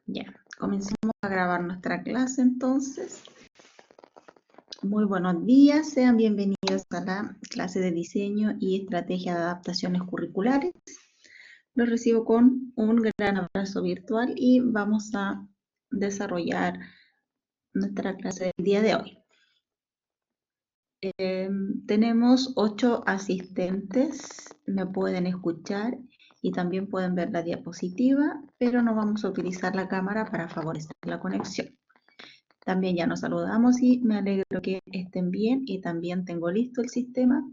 Ya, comencemos a grabar nuestra clase entonces. Muy buenos días, sean bienvenidos a la clase de diseño y estrategia de adaptaciones curriculares. Los recibo con un gran abrazo virtual y vamos a desarrollar nuestra clase del día de hoy. Tenemos 8 asistentes, me pueden escuchar y también pueden ver la diapositiva, pero no vamos a utilizar la cámara para favorecer la conexión. También ya nos saludamos y me alegro que estén bien, y también tengo listo el sistema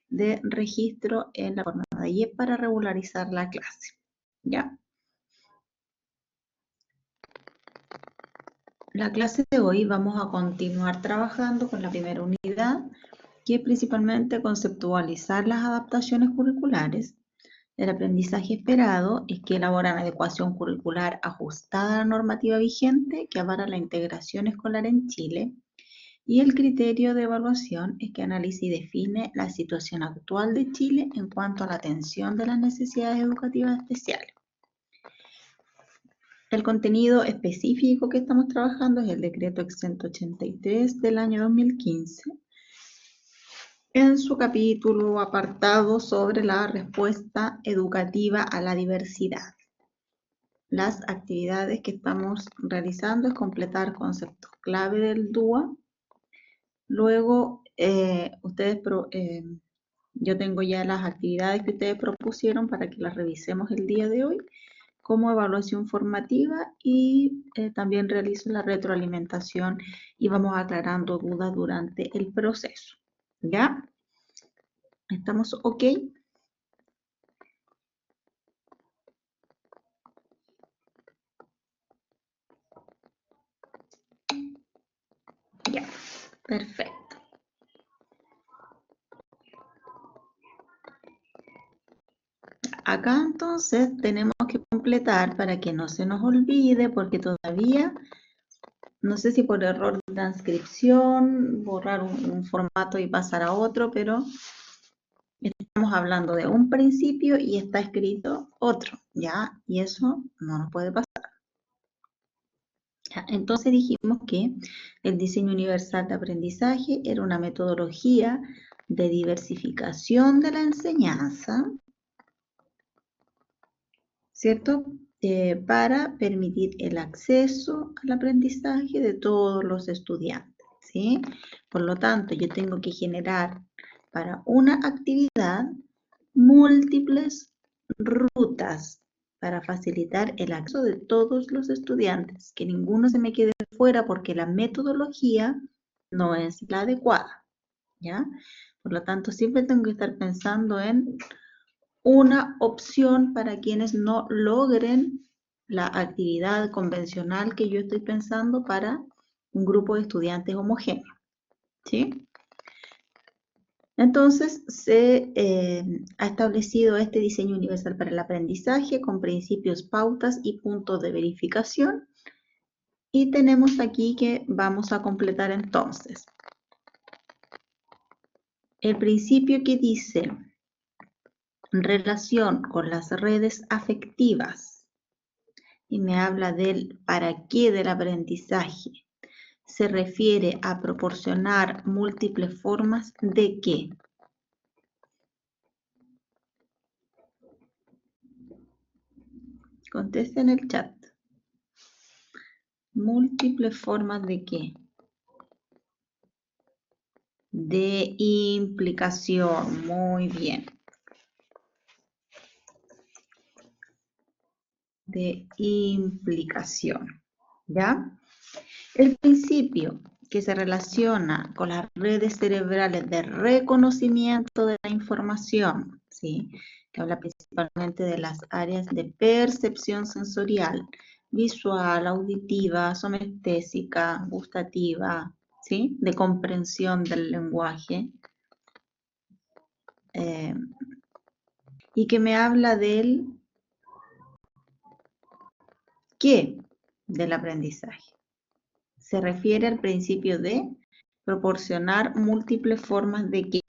de registro en la jornada de ayer para regularizar la clase. ¿Ya? La clase de hoy vamos a continuar trabajando con la primera unidad, que es principalmente conceptualizar las adaptaciones curriculares. El aprendizaje esperado es que elaboran adecuación curricular ajustada a la normativa vigente que avala la integración escolar en Chile. Y el criterio de evaluación es que analiza y define la situación actual de Chile en cuanto a la atención de las necesidades educativas especiales. El contenido específico que estamos trabajando es el decreto 183 del año 2015, en su capítulo apartado sobre la respuesta educativa a la diversidad. Las actividades que estamos realizando es completar conceptos clave del DUA. Luego, yo tengo ya las actividades que ustedes propusieron para que las revisemos el día de hoy como evaluación formativa, y también realizo la retroalimentación y vamos aclarando dudas durante el proceso. ¿Ya? ¿Estamos ok? Ya, perfecto. Acá entonces tenemos que completar para que no se nos olvide, porque todavía, no sé si por error de transcripción, borrar un formato y pasar a otro, pero estamos hablando de un principio y está escrito otro, ¿ya? Y eso no nos puede pasar. ¿Ya? Entonces dijimos que el diseño universal de aprendizaje era una metodología de diversificación de la enseñanza, ¿cierto? Para permitir el acceso al aprendizaje de todos los estudiantes, ¿sí? Por lo tanto, yo tengo que generar para una actividad múltiples rutas para facilitar el acceso de todos los estudiantes, que ninguno se me quede fuera porque la metodología no es la adecuada, ¿ya? Por lo tanto, siempre tengo que estar pensando en una opción para quienes no logren la actividad convencional que yo estoy pensando para un grupo de estudiantes homogéneo, ¿sí? Entonces, se ha establecido este diseño universal para el aprendizaje con principios, pautas y puntos de verificación. Y tenemos aquí que vamos a completar entonces. El principio que dice relación con las redes afectivas y me habla del para qué del aprendizaje. Se refiere a proporcionar múltiples formas de qué. Contesten en el chat. Múltiples formas de qué. De implicación. Muy bien. De implicación. ¿Ya? El principio que se relaciona con las redes cerebrales de reconocimiento de la información, ¿sí? Que habla principalmente de las áreas de percepción sensorial, visual, auditiva, somestésica, gustativa, ¿sí? De comprensión del lenguaje, y que me habla del qué del aprendizaje. Se refiere al principio de proporcionar múltiples formas de qué.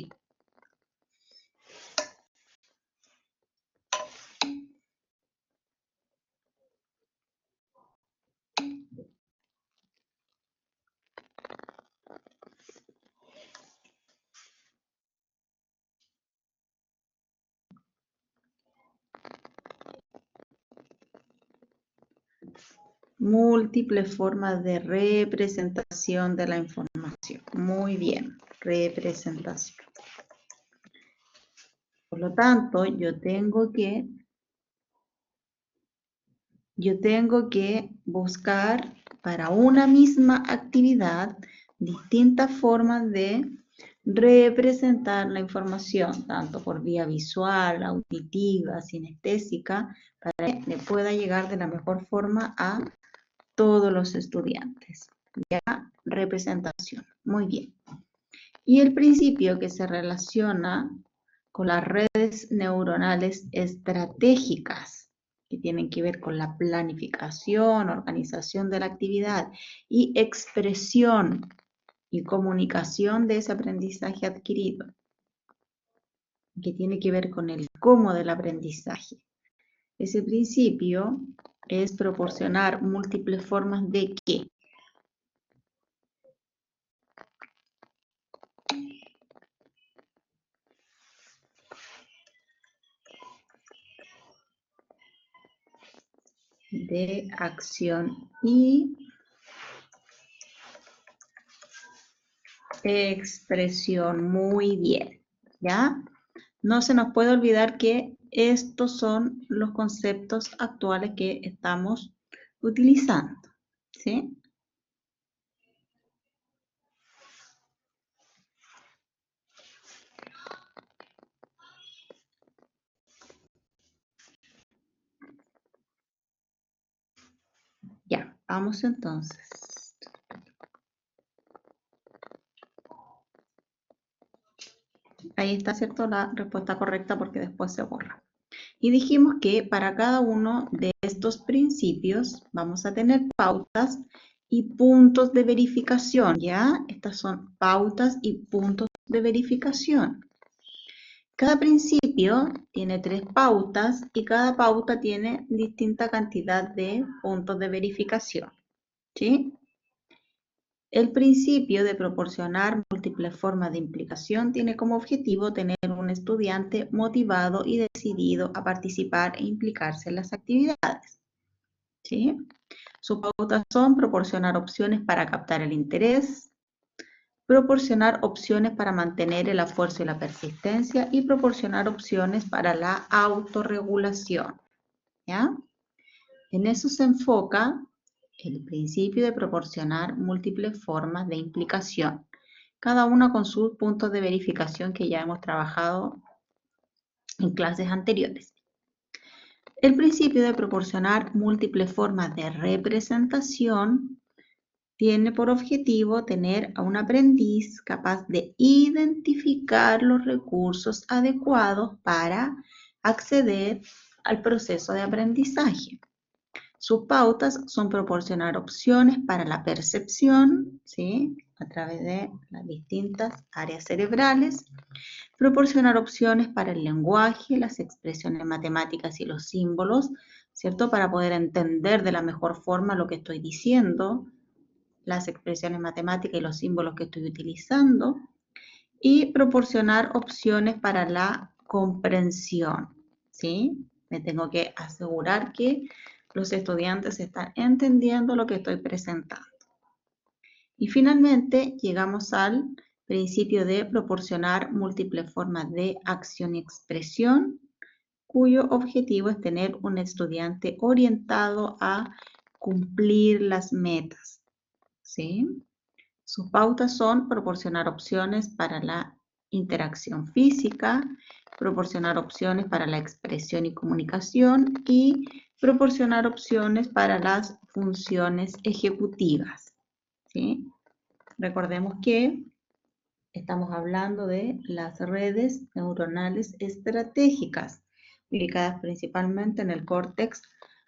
múltiples formas de representación de la información. Muy bien, representación. Por lo tanto, yo tengo que buscar para una misma actividad distintas formas de representar la información, tanto por vía visual, auditiva, sinestésica, para que le pueda llegar de la mejor forma a todos los estudiantes. Ya, representación. Muy bien. Y el principio que se relaciona con las redes neuronales estratégicas, que tienen que ver con la planificación, organización de la actividad y expresión y comunicación de ese aprendizaje adquirido, que tiene que ver con el cómo del aprendizaje. Ese principio es proporcionar múltiples formas de ¿qué? De acción y expresión. Muy bien, ¿ya? No se nos puede olvidar que estos son los conceptos actuales que estamos utilizando, ¿sí? Ya, vamos entonces. Ahí está, ¿cierto? La respuesta correcta porque después se borra. Y dijimos que para cada uno de estos principios vamos a tener pautas y puntos de verificación, ¿ya? Estas son pautas y puntos de verificación. Cada principio tiene 3 pautas y cada pauta tiene distinta cantidad de puntos de verificación, ¿sí? El principio de proporcionar múltiples formas de implicación tiene como objetivo tener un estudiante motivado y decidido a participar e implicarse en las actividades, ¿sí? Sus pautas son proporcionar opciones para captar el interés, proporcionar opciones para mantener el esfuerzo y la persistencia y proporcionar opciones para la autorregulación, ¿ya? En eso se enfoca el principio de proporcionar múltiples formas de implicación, cada una con sus puntos de verificación que ya hemos trabajado en clases anteriores. El principio de proporcionar múltiples formas de representación tiene por objetivo tener a un aprendiz capaz de identificar los recursos adecuados para acceder al proceso de aprendizaje. Sus pautas son proporcionar opciones para la percepción, ¿sí? A través de las distintas áreas cerebrales, proporcionar opciones para el lenguaje, las expresiones matemáticas y los símbolos, ¿cierto? Para poder entender de la mejor forma lo que estoy diciendo, las expresiones matemáticas y los símbolos que estoy utilizando, y proporcionar opciones para la comprensión, ¿sí? Me tengo que asegurar que los estudiantes están entendiendo lo que estoy presentando. Y finalmente llegamos al principio de proporcionar múltiples formas de acción y expresión, cuyo objetivo es tener un estudiante orientado a cumplir las metas, ¿sí? Sus pautas son proporcionar opciones para la interacción física, proporcionar opciones para la expresión y comunicación y proporcionar opciones para las funciones ejecutivas, ¿sí? Recordemos que estamos hablando de las redes neuronales estratégicas, ubicadas principalmente en el córtex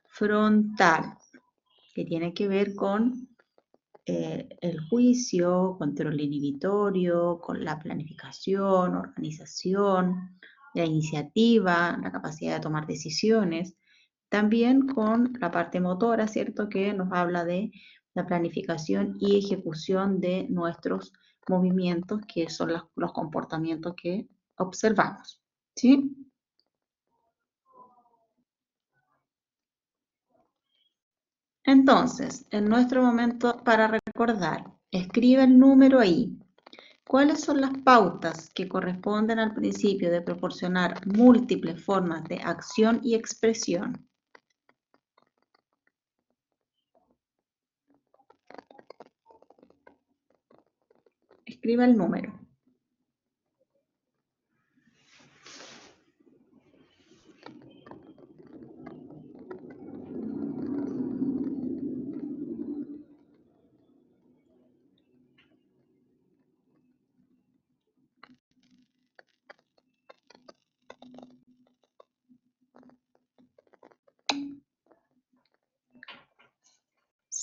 frontal, que tiene que ver con el juicio, control inhibitorio, con la planificación, organización, la iniciativa, la capacidad de tomar decisiones, también con la parte motora, ¿cierto? Que nos habla de la planificación y ejecución de nuestros movimientos, que son los comportamientos que observamos, ¿sí? Entonces, en nuestro momento para recordar, escribe el número ahí. ¿Cuáles son las pautas que corresponden al principio de proporcionar múltiples formas de acción y expresión? Escriba el número.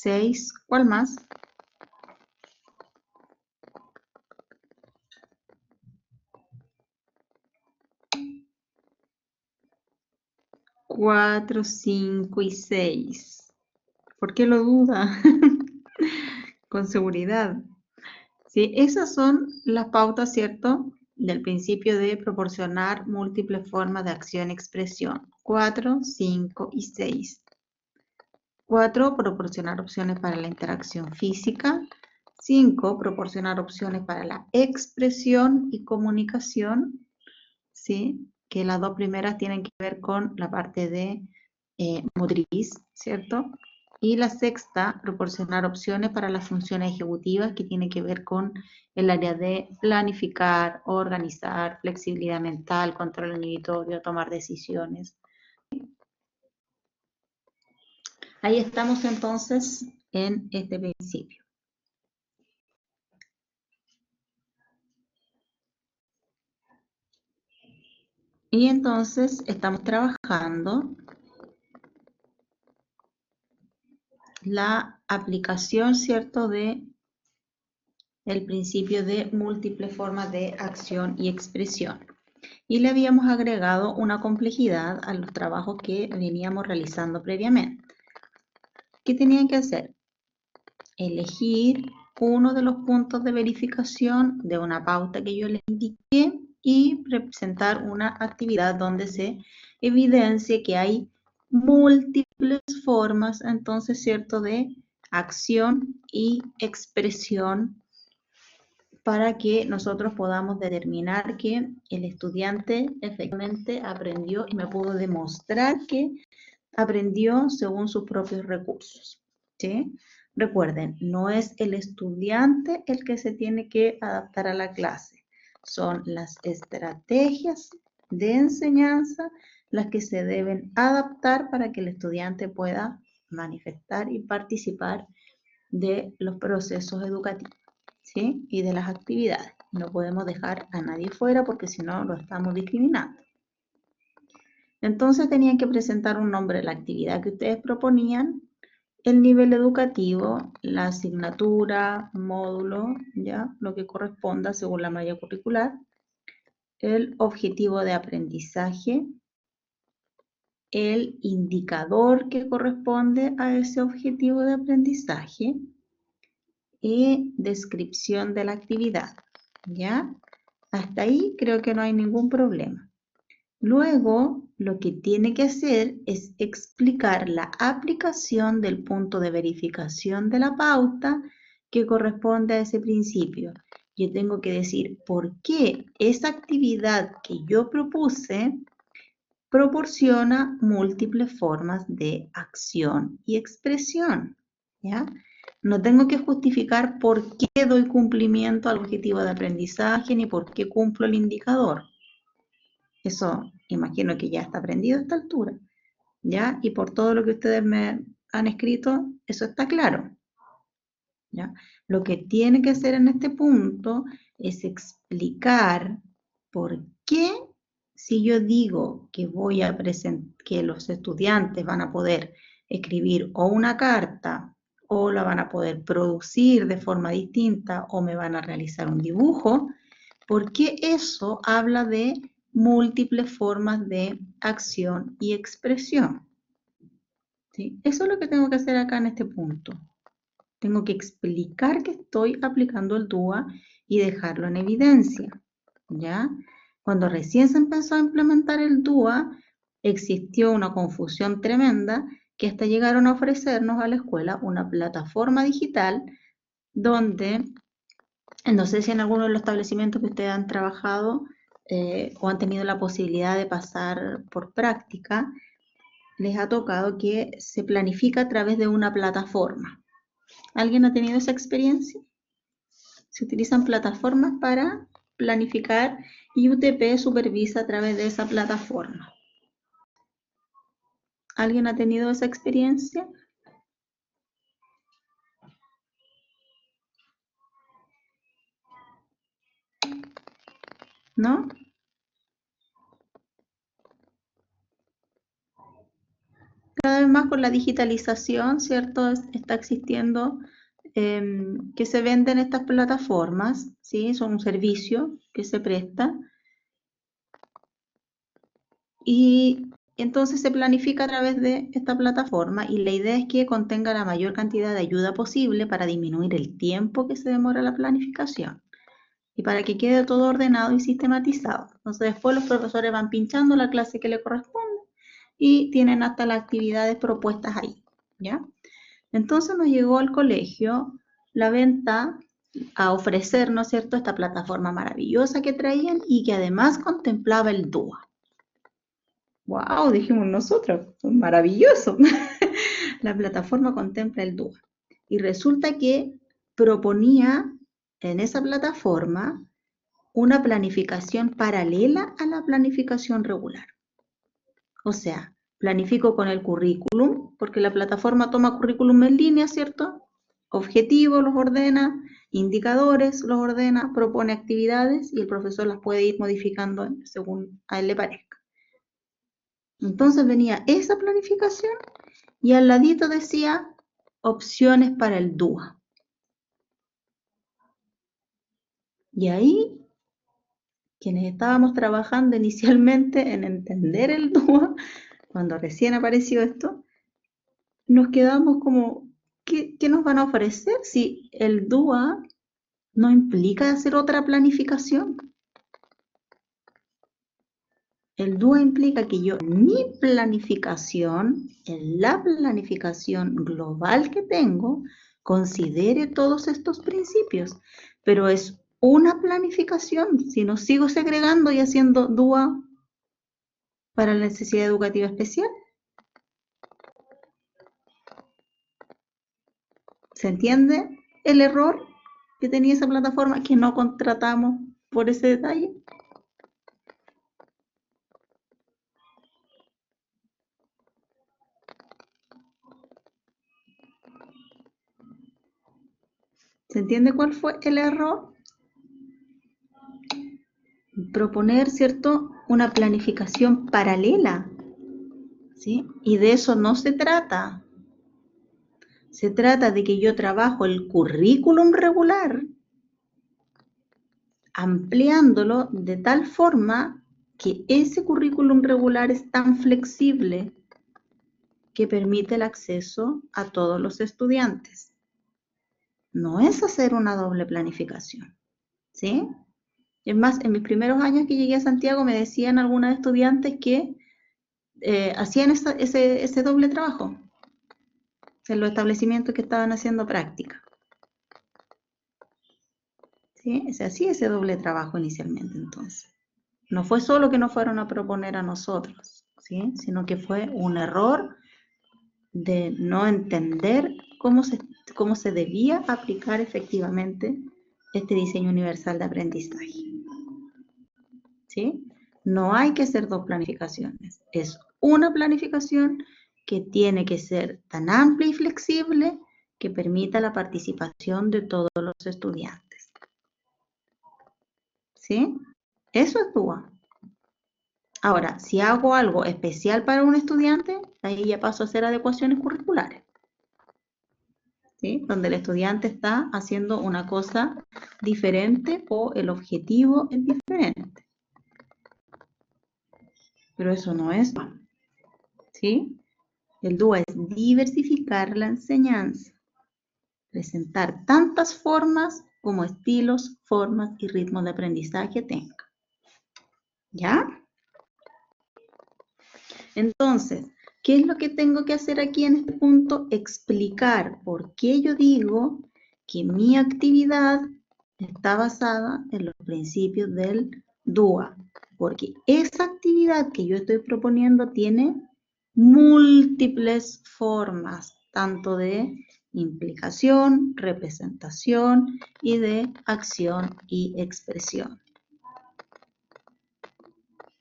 Seis. ¿Cuál más? 4, 5 y 6. ¿Por qué lo duda? Con seguridad. Sí, esas son las pautas, ¿cierto? Del principio de proporcionar múltiples formas de acción-expresión. 4, 5 y 6. 4, proporcionar opciones para la interacción física. 5, proporcionar opciones para la expresión y comunicación. ¿Sí? Que las dos primeras tienen que ver con la parte de motriz, ¿cierto? Y la sexta, proporcionar opciones para las funciones ejecutivas que tienen que ver con el área de planificar, organizar, flexibilidad mental, control inhibitorio, tomar decisiones. Ahí estamos entonces en este principio. Y entonces estamos trabajando la aplicación, ¿cierto?, de el principio de múltiples formas de acción y expresión. Y le habíamos agregado una complejidad a los trabajos que veníamos realizando previamente. ¿Qué tenían que hacer? Elegir uno de los puntos de verificación de una pauta que yo les indiqué y presentar una actividad donde se evidencie que hay múltiples formas, entonces, ¿cierto?, de acción y expresión para que nosotros podamos determinar que el estudiante efectivamente aprendió y me pudo demostrar que aprendió según sus propios recursos. ¿Sí? Recuerden, no es el estudiante el que se tiene que adaptar a la clase, son las estrategias de enseñanza las que se deben adaptar para que el estudiante pueda manifestar y participar de los procesos educativos. ¿Sí? Y de las actividades. No podemos dejar a nadie fuera porque si no lo estamos discriminando. Entonces tenían que presentar un nombre de la actividad que ustedes proponían, el nivel educativo, la asignatura, módulo, ya, lo que corresponda según la malla curricular, el objetivo de aprendizaje, el indicador que corresponde a ese objetivo de aprendizaje, y descripción de la actividad, ¿ya? Hasta ahí creo que no hay ningún problema. Luego, lo que tiene que hacer es explicar la aplicación del punto de verificación de la pauta que corresponde a ese principio. Yo tengo que decir por qué esa actividad que yo propuse proporciona múltiples formas de acción y expresión, ¿ya? No tengo que justificar por qué doy cumplimiento al objetivo de aprendizaje ni por qué cumplo el indicador. Eso imagino que ya está aprendido a esta altura, ¿ya? Y por todo lo que ustedes me han escrito, eso está claro, ¿ya? Lo que tiene que hacer en este punto es explicar por qué, si yo digo que voy a que los estudiantes van a poder escribir o una carta o la van a poder producir de forma distinta o me van a realizar un dibujo, ¿por qué eso habla de múltiples formas de acción y expresión? ¿Sí? Eso es lo que tengo que hacer acá en este punto. Tengo que explicar que estoy aplicando el DUA y dejarlo en evidencia, ¿ya? Cuando recién se empezó a implementar el DUA, existió una confusión tremenda que hasta llegaron a ofrecernos a la escuela una plataforma digital donde, no sé si en alguno de los establecimientos que ustedes han trabajado o han tenido la posibilidad de pasar por práctica, les ha tocado que se planifica a través de una plataforma. ¿Alguien ha tenido esa experiencia? Se utilizan plataformas para planificar y UTP supervisa a través de esa plataforma. ¿Alguien ha tenido esa experiencia? ¿No? Cada vez más con la digitalización, ¿cierto? Está existiendo que se venden estas plataformas, ¿sí? Son un servicio que se presta. Y entonces se planifica a través de esta plataforma y la idea es que contenga la mayor cantidad de ayuda posible para disminuir el tiempo que se demora la planificación y para que quede todo ordenado y sistematizado. Entonces después los profesores van pinchando la clase que le corresponde y tienen hasta las actividades propuestas ahí, ¿ya? Entonces nos llegó al colegio la venta a ofrecer, ¿no es cierto?, esta plataforma maravillosa que traían y que además contemplaba el DUA. ¡Wow! Dijimos nosotros, maravilloso. La plataforma contempla el DUA. Y resulta que proponía en esa plataforma una planificación paralela a la planificación regular. O sea, planifico con el currículum, porque la plataforma toma currículum en línea, ¿cierto? Objetivos los ordena, indicadores los ordena, propone actividades y el profesor las puede ir modificando según a él le parezca. Entonces venía esa planificación y al ladito decía opciones para el DUA. Y ahí, quienes estábamos trabajando inicialmente en entender el DUA, cuando recién apareció esto, nos quedamos como, ¿qué nos van a ofrecer si el DUA no implica hacer otra planificación? El DUA implica que yo, mi planificación, en la planificación global que tengo, considere todos estos principios, pero es una planificación, si no sigo segregando y haciendo DUA para la necesidad educativa especial. ¿Se entiende el error que tenía esa plataforma que no contratamos por ese detalle? ¿Se entiende cuál fue el error? Proponer, ¿cierto?, una planificación paralela, ¿sí? Y de eso no se trata. Se trata de que yo trabajo el currículum regular, ampliándolo de tal forma que ese currículum regular es tan flexible que permite el acceso a todos los estudiantes. No es hacer una doble planificación, ¿sí? Es más, en mis primeros años que llegué a Santiago me decían algunos estudiantes que hacían ese doble trabajo en los establecimientos que estaban haciendo práctica. ¿Sí? Se hacía ese doble trabajo inicialmente entonces. No fue solo que nos fueron a proponer a nosotros, ¿sí?, sino que fue un error de no entender cómo se debía aplicar efectivamente este diseño universal de aprendizaje. ¿Sí? No hay que hacer dos planificaciones, es una planificación que tiene que ser tan amplia y flexible que permita la participación de todos los estudiantes. ¿Sí? Eso es DUA. Ahora, si hago algo especial para un estudiante, ahí ya paso a hacer adecuaciones curriculares, ¿sí?, donde el estudiante está haciendo una cosa diferente o el objetivo es diferente. Pero eso no es DUA, ¿sí? El DUA es diversificar la enseñanza, presentar tantas formas como estilos, formas y ritmos de aprendizaje tenga. ¿Ya? Entonces, ¿Qué es lo que tengo que hacer aquí en este punto? Explicar por qué yo digo que mi actividad está basada en los principios del DUA. Porque esa actividad que yo estoy proponiendo tiene múltiples formas, tanto de implicación, representación y de acción y expresión.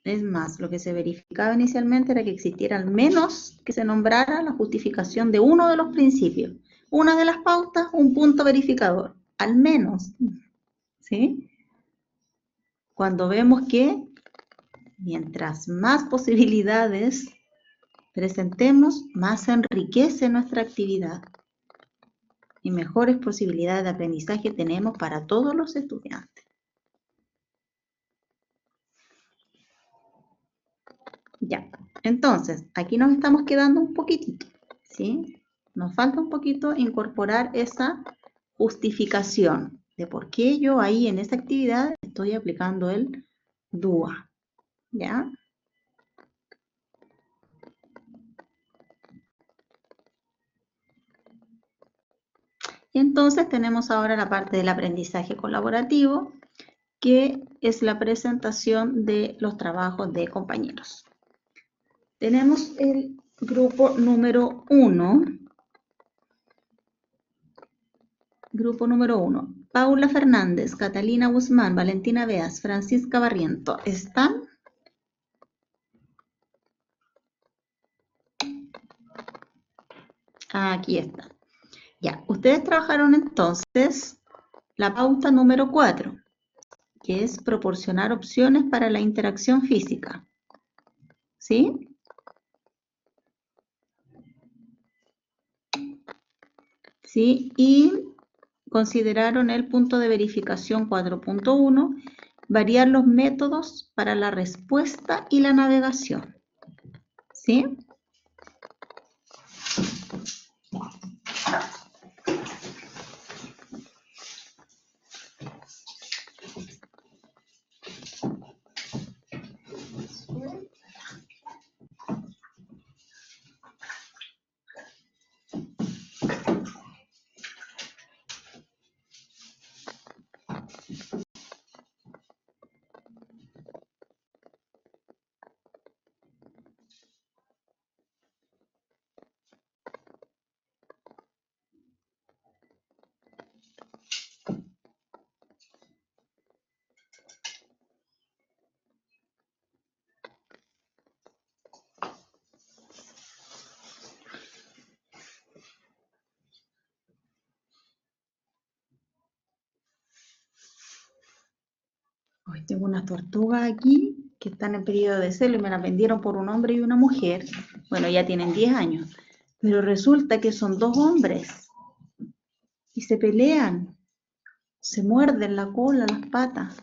Es más, lo que se verificaba inicialmente era que existiera al menos que se nombrara la justificación de uno de los principios. Una de las pautas, un punto verificador, al menos. ¿Sí? Cuando vemos que mientras más posibilidades presentemos, más se enriquece nuestra actividad y mejores posibilidades de aprendizaje tenemos para todos los estudiantes. Ya, entonces, aquí nos estamos quedando un poquitito, ¿sí? Nos falta un poquito incorporar esa justificación de por qué yo ahí en esa actividad estoy aplicando el DUA, ¿ya? Y entonces tenemos ahora la parte del aprendizaje colaborativo, que es la presentación de los trabajos de compañeros. Tenemos el grupo número 1. Grupo número 1. Paula Fernández, Catalina Guzmán, Valentina Beas, Francisca Barriento. ¿Están? Aquí está. Ya, ustedes trabajaron entonces la pauta número 4, que es proporcionar opciones para la interacción física. ¿Sí? ¿Sí? Y consideraron el punto de verificación 4.1, variar los métodos para la respuesta y la navegación. ¿Sí? Hoy tengo unas tortugas aquí que están en periodo de celo y me las vendieron por un hombre y una mujer. Bueno, ya tienen 10 años. Pero resulta que son dos hombres y se pelean, se muerden la cola, las patas.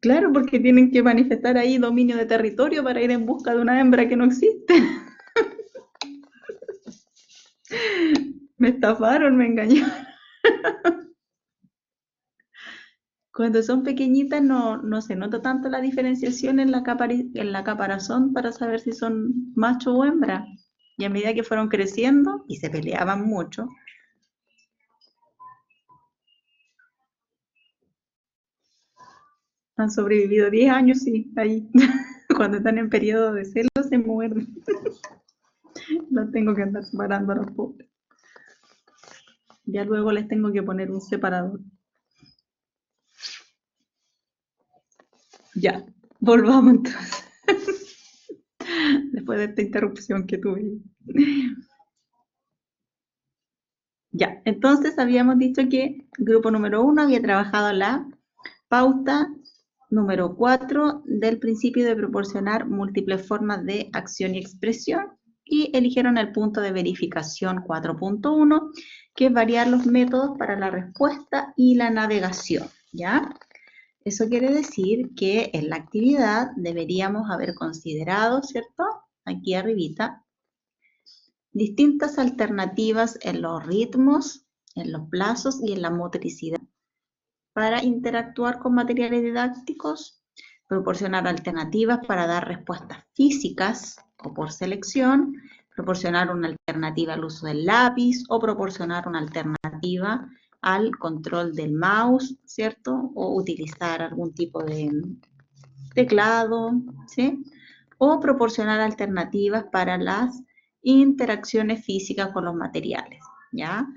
Claro, porque tienen que manifestar ahí dominio de territorio para ir en busca de una hembra que no existe. Me estafaron, me engañaron. Cuando son pequeñitas no se nota tanto la diferenciación en la caparazón para saber si son macho o hembra. Y a medida que fueron creciendo y se peleaban mucho, han sobrevivido 10 años, sí, ahí. Cuando están en periodo de celo se muerden. Los tengo que andar separando a los pobres. Ya luego les tengo que poner un separador. Ya, volvamos entonces. Después de esta interrupción que tuve. Ya, entonces habíamos dicho que el grupo número 1 había trabajado la pauta número 4 del principio de proporcionar múltiples formas de acción y expresión y eligieron el punto de verificación 4.1, que es variar los métodos para la respuesta y la navegación, ¿ya? Eso quiere decir que en la actividad deberíamos haber considerado, ¿cierto? Aquí arribita, distintas alternativas en los ritmos, en los plazos y en la motricidad para interactuar con materiales didácticos, proporcionar alternativas para dar respuestas físicas o por selección, proporcionar una alternativa al uso del lápiz o proporcionar una alternativa al control del mouse, ¿cierto? O utilizar algún tipo de teclado, ¿sí? O proporcionar alternativas para las interacciones físicas con los materiales, ¿ya?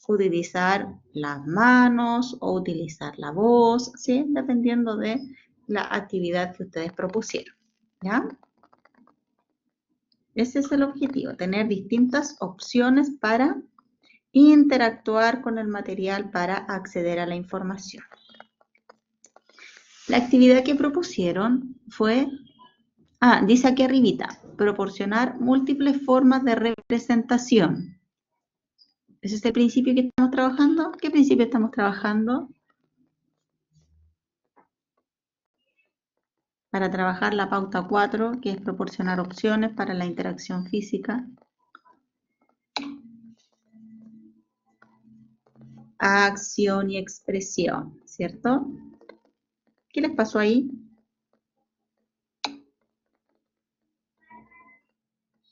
Utilizar las manos o utilizar la voz, ¿sí? Dependiendo de la actividad que ustedes propusieron, ¿ya? Ese es el objetivo, tener distintas opciones para interactuar con el material para acceder a la información. La actividad que propusieron fue, dice aquí arribita, proporcionar múltiples formas de representación. ¿Ese es el principio que estamos trabajando? ¿Qué principio estamos trabajando? Para trabajar la pauta 4, que es proporcionar opciones para la interacción física. Acción y expresión, ¿cierto? ¿Qué les pasó ahí?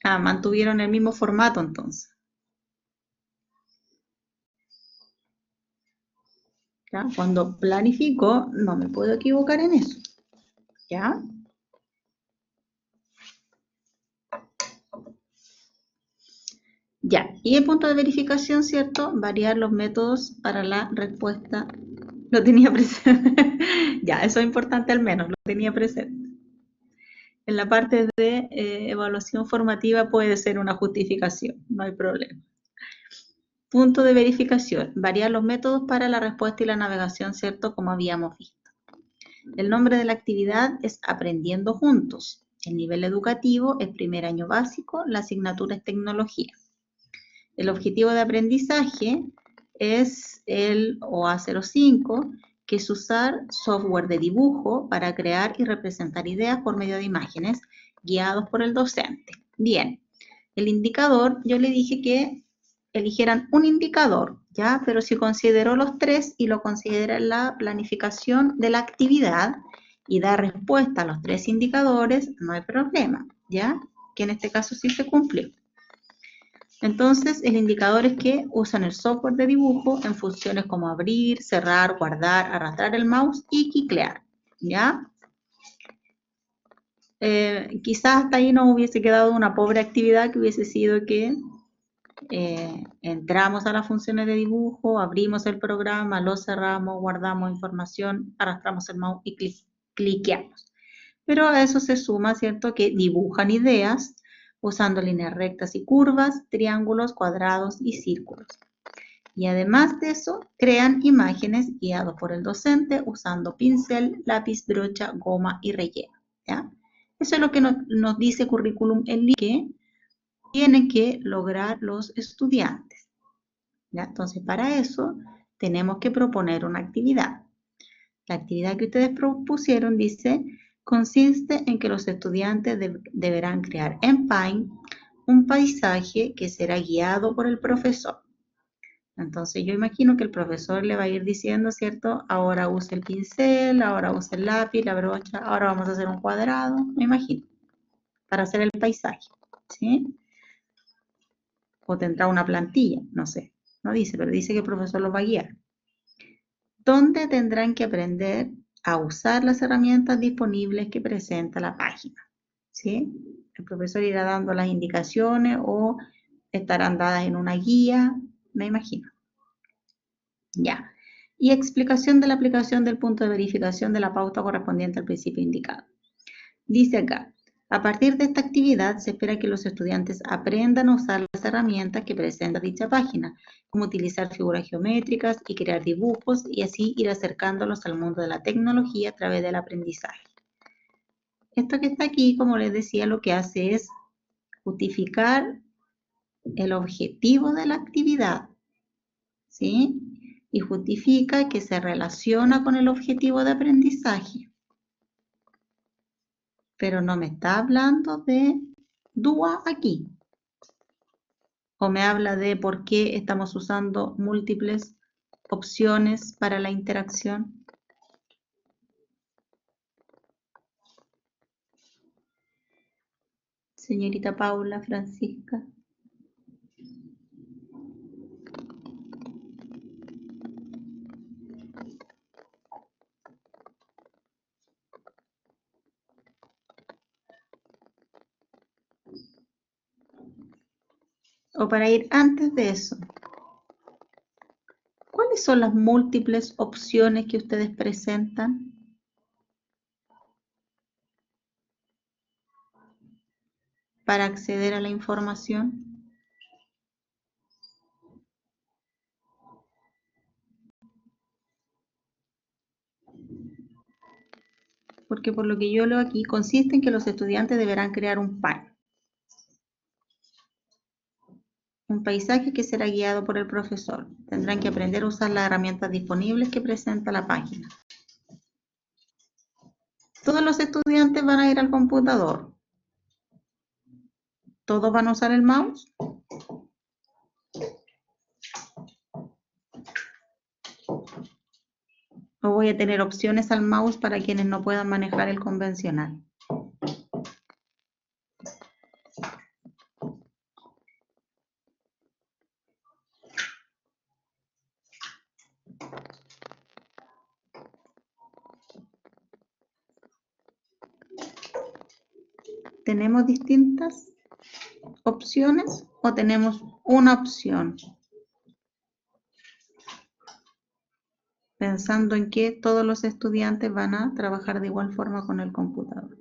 Mantuvieron el mismo formato entonces. ¿Ya? Cuando planifico, no me puedo equivocar en eso. ¿Ya? Ya, y el punto de verificación, ¿cierto? Variar los métodos para la respuesta. Lo tenía presente. Ya, eso es importante al menos, lo tenía presente. En la parte de evaluación formativa puede ser una justificación, no hay problema. Punto de verificación, variar los métodos para la respuesta y la navegación, ¿cierto? Como habíamos visto. El nombre de la actividad es Aprendiendo Juntos. El nivel educativo es primer año básico, la asignatura es tecnología. El objetivo de aprendizaje es el OA05, que es usar software de dibujo para crear y representar ideas por medio de imágenes guiados por el docente. Bien, el indicador, yo le dije que eligieran un indicador, ¿ya? Pero si consideró los tres y lo considera en la planificación de la actividad y da respuesta a los tres indicadores, no hay problema, ¿ya? Que en este caso sí se cumplió. Entonces, el indicador es que usan el software de dibujo en funciones como abrir, cerrar, guardar, arrastrar el mouse y quiclear, ¿ya? Quizás hasta ahí nos hubiese quedado una pobre actividad que hubiese sido que entramos a las funciones de dibujo, abrimos el programa, lo cerramos, guardamos información, arrastramos el mouse y cliqueamos. Pero a eso se suma, ¿cierto?, que dibujan ideas usando líneas rectas y curvas, triángulos, cuadrados y círculos. Y además de eso, crean imágenes guiados por el docente usando pincel, lápiz, brocha, goma y relleno, ¿ya? Eso es lo que nos dice Curriculum en línea que tienen que lograr los estudiantes, ¿ya? Entonces, para eso tenemos que proponer una actividad. La actividad que ustedes propusieron dice, consiste en que los estudiantes deberán crear en Paint un paisaje que será guiado por el profesor. Entonces yo imagino que el profesor le va a ir diciendo, ¿cierto? Ahora use el pincel, ahora use el lápiz, la brocha, ahora vamos a hacer un cuadrado, me imagino, para hacer el paisaje, ¿sí? O tendrá una plantilla, no sé, no dice, pero dice que el profesor los va a guiar. ¿Dónde tendrán que aprender a usar las herramientas disponibles que presenta la página? ¿Sí? El profesor irá dando las indicaciones o estarán dadas en una guía, me imagino. Ya. Y explicación de la aplicación del punto de verificación de la pauta correspondiente al principio indicado. Dice acá, a partir de esta actividad se espera que los estudiantes aprendan a usar las herramientas que presenta dicha página, como utilizar figuras geométricas y crear dibujos y así ir acercándolos al mundo de la tecnología a través del aprendizaje. Esto que está aquí, como les decía, lo que hace es justificar el objetivo de la actividad, ¿sí? Y justifica que se relaciona con el objetivo de aprendizaje. Pero no me está hablando de DUA aquí. O me habla de por qué estamos usando múltiples opciones para la interacción. Señorita Paula, Francisca. O para ir antes de eso, ¿cuáles son las múltiples opciones que ustedes presentan? Para acceder a la información. Porque por lo que yo leo aquí, consiste en que los estudiantes deberán crear un PAN. Un paisaje que será guiado por el profesor. Tendrán que aprender a usar las herramientas disponibles que presenta la página. Todos los estudiantes van a ir al computador. ¿Todos van a usar el mouse? ¿O voy a tener opciones al mouse para quienes no puedan manejar el convencional? ¿Tenemos distintas opciones o tenemos una opción? Pensando en que todos los estudiantes van a trabajar de igual forma con el computador.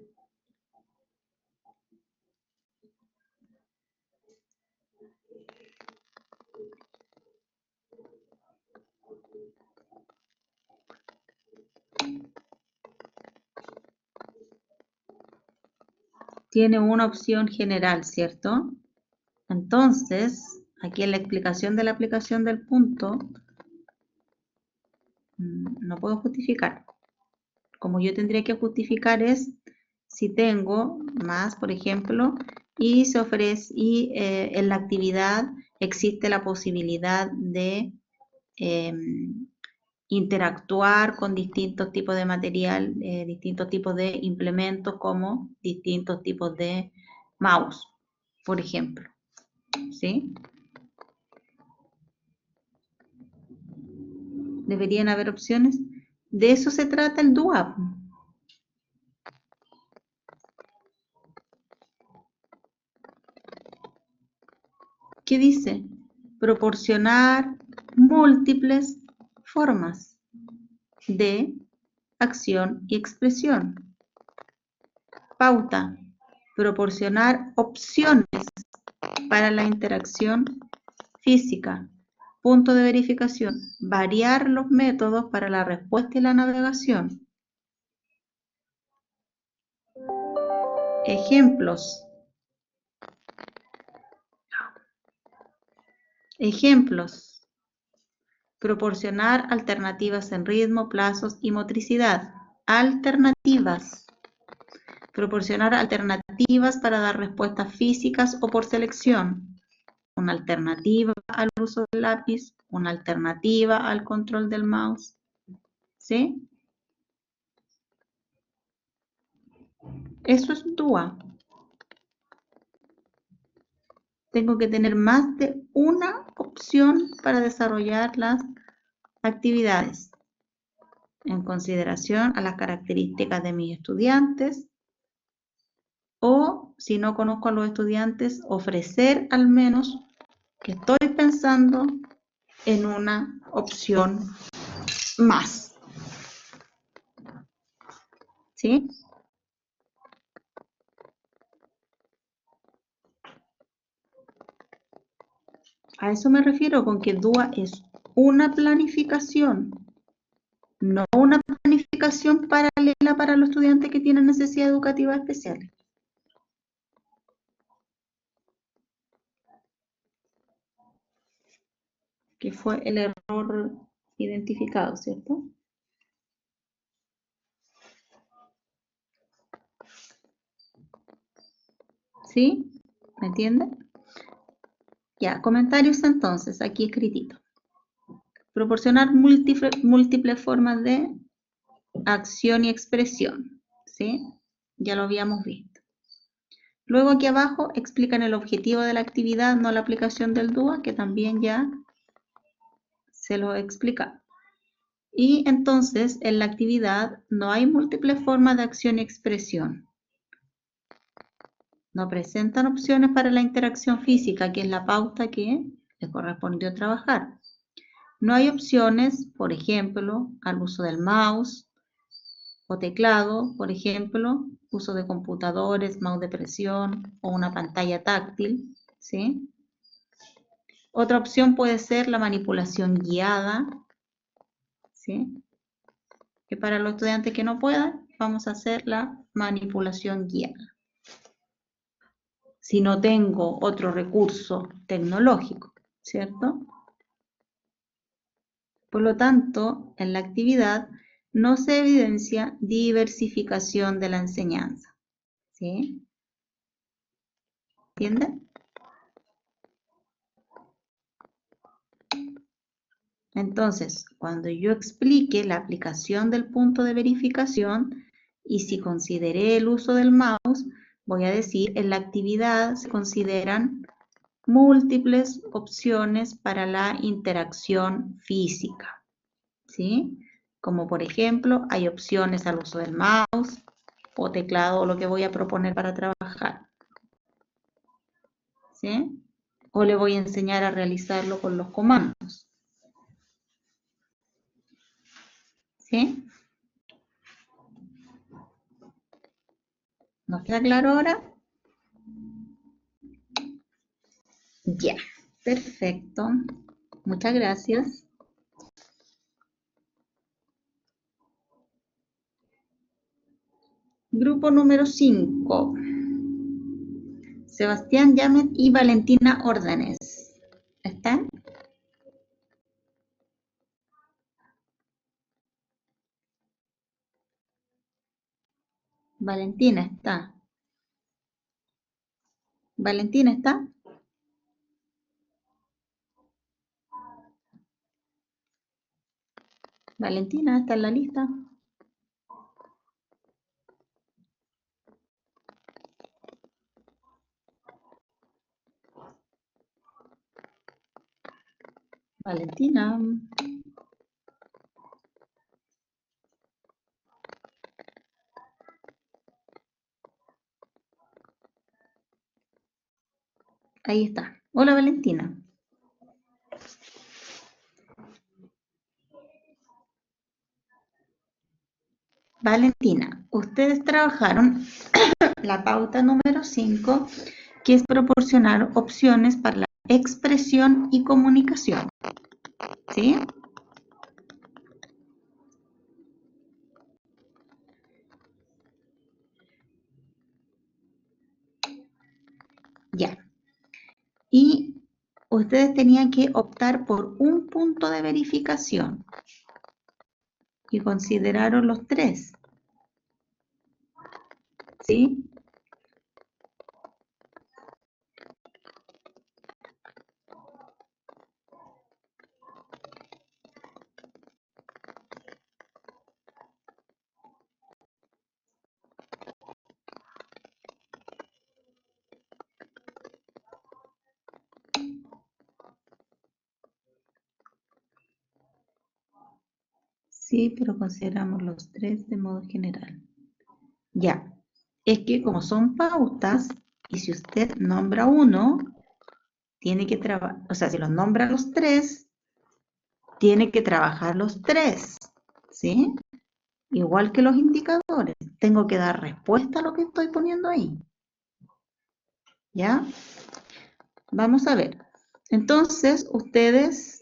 Tiene una opción general, ¿cierto? Entonces, aquí en la explicación de la aplicación del punto, no puedo justificar. Como yo tendría que justificar es si tengo más, por ejemplo, y se ofrece, y en la actividad existe la posibilidad de interactuar con distintos tipos de material, distintos tipos de implementos como distintos tipos de mouse, por ejemplo. ¿Sí? Deberían haber opciones. De eso se trata el DUAP. ¿Qué dice? Proporcionar múltiples formas de acción y expresión. Pauta. Proporcionar opciones para la interacción física. Punto de verificación. Variar los métodos para la respuesta y la navegación. Ejemplos. Ejemplos. Proporcionar alternativas en ritmo, plazos y motricidad. Alternativas. Proporcionar alternativas para dar respuestas físicas o por selección. Una alternativa al uso del lápiz, una alternativa al control del mouse. ¿Sí? Eso es DUA. Tengo que tener más de una opción para desarrollar las actividades en consideración a las características de mis estudiantes, o si no conozco a los estudiantes, ofrecer al menos que estoy pensando en una opción más. ¿Sí? A eso me refiero con que DUA es una planificación, no una planificación paralela para los estudiantes que tienen necesidades educativas especiales. Que fue el error identificado, ¿cierto? ¿Sí? ¿Me entienden? Ya, comentarios entonces, aquí escritito. Proporcionar múltiples formas de acción y expresión, ¿sí? Ya lo habíamos visto. Luego aquí abajo explican el objetivo de la actividad, no la aplicación del DUA, que también ya se lo explica. Y entonces en la actividad no hay múltiples formas de acción y expresión. No presentan opciones para la interacción física, que es la pauta que le correspondió trabajar. No hay opciones, por ejemplo, al uso del mouse o teclado, por ejemplo, uso de computadores, mouse de presión o una pantalla táctil, ¿sí? Otra opción puede ser la manipulación guiada, ¿sí? Que para los estudiantes que no puedan, vamos a hacer la manipulación guiada. Si no tengo otro recurso tecnológico, ¿cierto? Por lo tanto, en la actividad no se evidencia diversificación de la enseñanza, ¿sí? ¿Entienden? Entonces, cuando yo explique la aplicación del punto de verificación y si consideré el uso del mouse, voy a decir, en la actividad se consideran múltiples opciones para la interacción física, ¿sí? Como por ejemplo, hay opciones al uso del mouse o teclado o lo que voy a proponer para trabajar, ¿sí? O le voy a enseñar a realizarlo con los comandos, ¿sí? ¿Nos queda claro ahora? Ya, perfecto. Muchas gracias. Grupo número 5. Sebastián Yamet y Valentina Órdenes. ¿Están? Valentina está. ¿Valentina está? Valentina está en la lista. Valentina. Ahí está. Hola Valentina. Valentina, ustedes trabajaron la pauta número 5, que es proporcionar opciones para la expresión y comunicación. ¿Sí? Ya. Y ustedes tenían que optar por un punto de verificación y consideraron los 3. ¿Sí? Sí, pero consideramos los 3 de modo general. Ya. Es que como son pautas, y si usted nombra uno, tiene que trabajar, o sea, si los nombra los 3, tiene que trabajar los 3, ¿sí? Igual que los indicadores, tengo que dar respuesta a lo que estoy poniendo ahí, ¿ya? Vamos a ver. Entonces, ustedes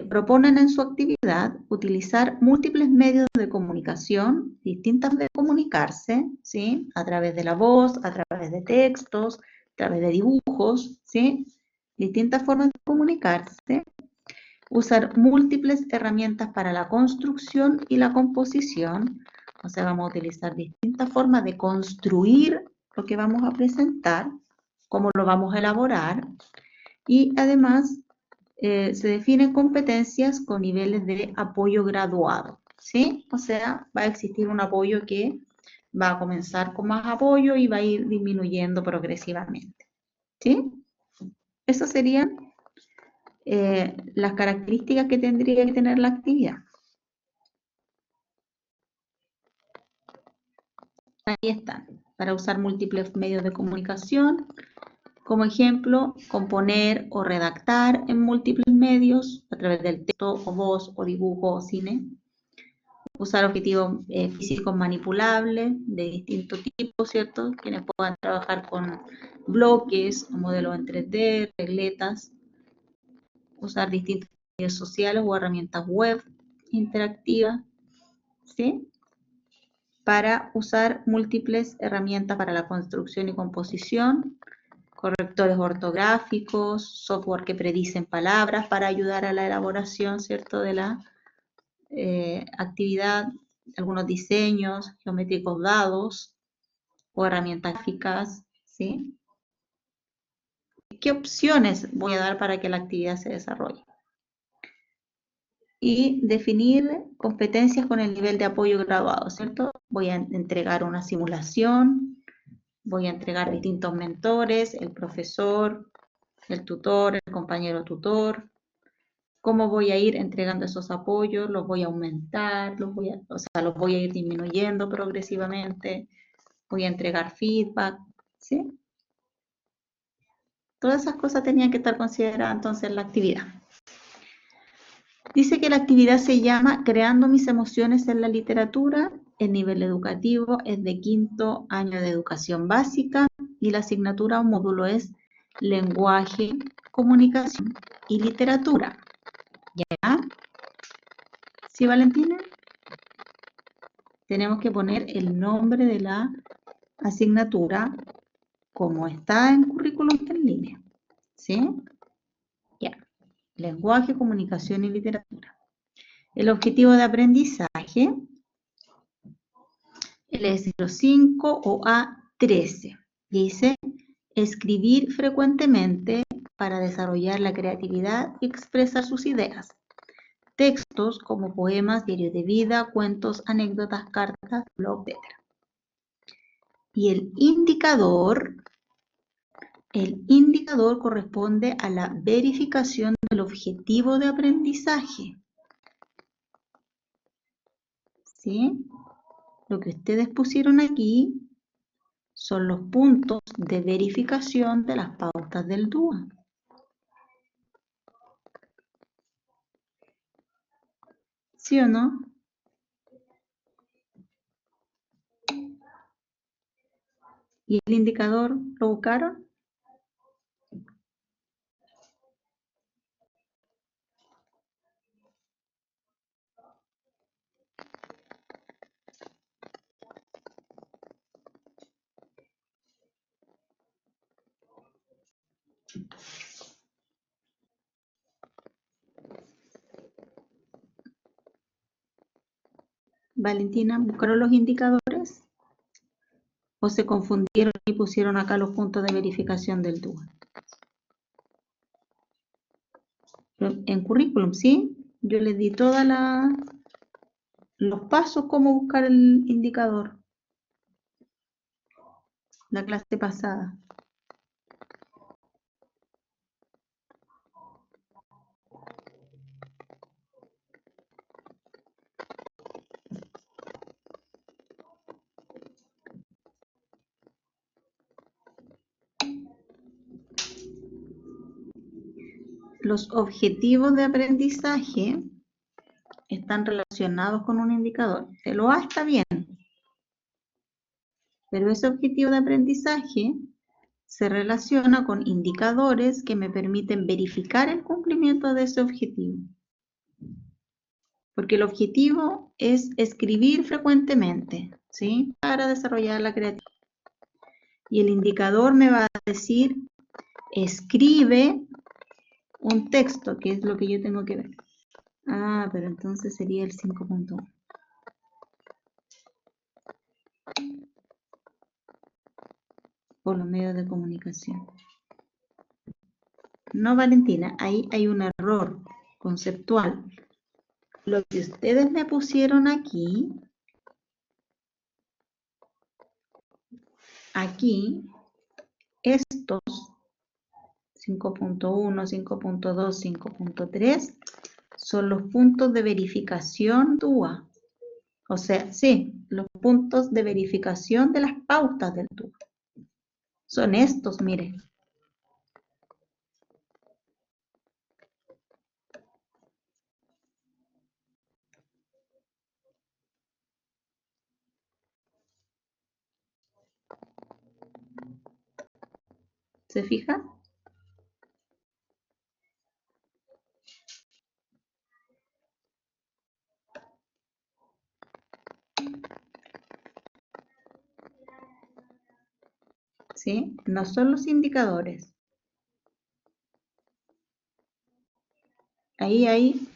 proponen en su actividad utilizar múltiples medios de comunicación, distintas de comunicarse, ¿sí? A través de la voz, a través de textos, a través de dibujos, ¿sí? Distintas formas de comunicarse. Usar múltiples herramientas para la construcción y la composición. O sea, vamos a utilizar distintas formas de construir lo que vamos a presentar, cómo lo vamos a elaborar. Y además se definen competencias con niveles de apoyo graduado, ¿sí? O sea, va a existir un apoyo que va a comenzar con más apoyo y va a ir disminuyendo progresivamente. ¿Sí? Esas serían las características que tendría que tener la actividad. Ahí están, para usar múltiples medios de comunicación. Como ejemplo, componer o redactar en múltiples medios, a través del texto, o voz, o dibujo, o cine. Usar objetivos físicos manipulables de distintos tipos, ¿cierto? Quienes puedan trabajar con bloques, modelos en 3D, regletas. Usar distintas redes sociales o herramientas web interactivas, ¿sí? Para usar múltiples herramientas para la construcción y composición, correctores ortográficos, software que predicen palabras para ayudar a la elaboración, ¿cierto?, de la actividad, algunos diseños geométricos dados o herramientas gráficas, ¿sí? ¿Qué opciones voy a dar para que la actividad se desarrolle? Y definir competencias con el nivel de apoyo graduado, ¿cierto? Voy a entregar una simulación, voy a entregar distintos mentores, el profesor, el tutor, el compañero tutor. ¿Cómo voy a ir entregando esos apoyos? ¿Los voy a aumentar? ¿Los voy a ir disminuyendo progresivamente? ¿Voy a entregar feedback? ¿Sí? Todas esas cosas tenían que estar consideradas entonces en la actividad. Dice que la actividad se llama Creando mis emociones en la literatura. El nivel educativo es de 5º año de educación básica y la asignatura o módulo es Lenguaje, Comunicación y Literatura. ¿Ya? ¿Sí, Valentina? Tenemos que poner el nombre de la asignatura como está en currículum en línea. ¿Sí? Ya. Lenguaje, Comunicación y Literatura. El objetivo de aprendizaje, el estilo 5 o A13, dice escribir frecuentemente para desarrollar la creatividad y expresar sus ideas. Textos como poemas, diarios de vida, cuentos, anécdotas, cartas, blog, etc. Y el indicador corresponde a la verificación del objetivo de aprendizaje. ¿Sí? Lo que ustedes pusieron aquí son los puntos de verificación de las pautas del DUA. ¿Sí o no? ¿Y el indicador lo buscaron? Valentina, ¿buscaron los indicadores? ¿O se confundieron y pusieron acá los puntos de verificación del DUA? En currículum, ¿sí? Yo les di todos los pasos cómo buscar el indicador. La clase pasada. Los objetivos de aprendizaje están relacionados con un indicador. El OA está bien, pero ese objetivo de aprendizaje se relaciona con indicadores que me permiten verificar el cumplimiento de ese objetivo. Porque el objetivo es escribir frecuentemente, ¿sí? Para desarrollar la creatividad. Y el indicador me va a decir, escribe un texto, que es lo que yo tengo que ver. Ah, pero entonces sería el 5.1. Por los medios de comunicación. No, Valentina, ahí hay un error conceptual. Lo que ustedes me pusieron aquí aquí estos 5.1, 5.2, 5.3 son los puntos de verificación DUA. O sea, sí, los puntos de verificación de las pautas del DUA. Son estos, miren. ¿Se fijan? ¿Sí? No son los indicadores. Ahí hay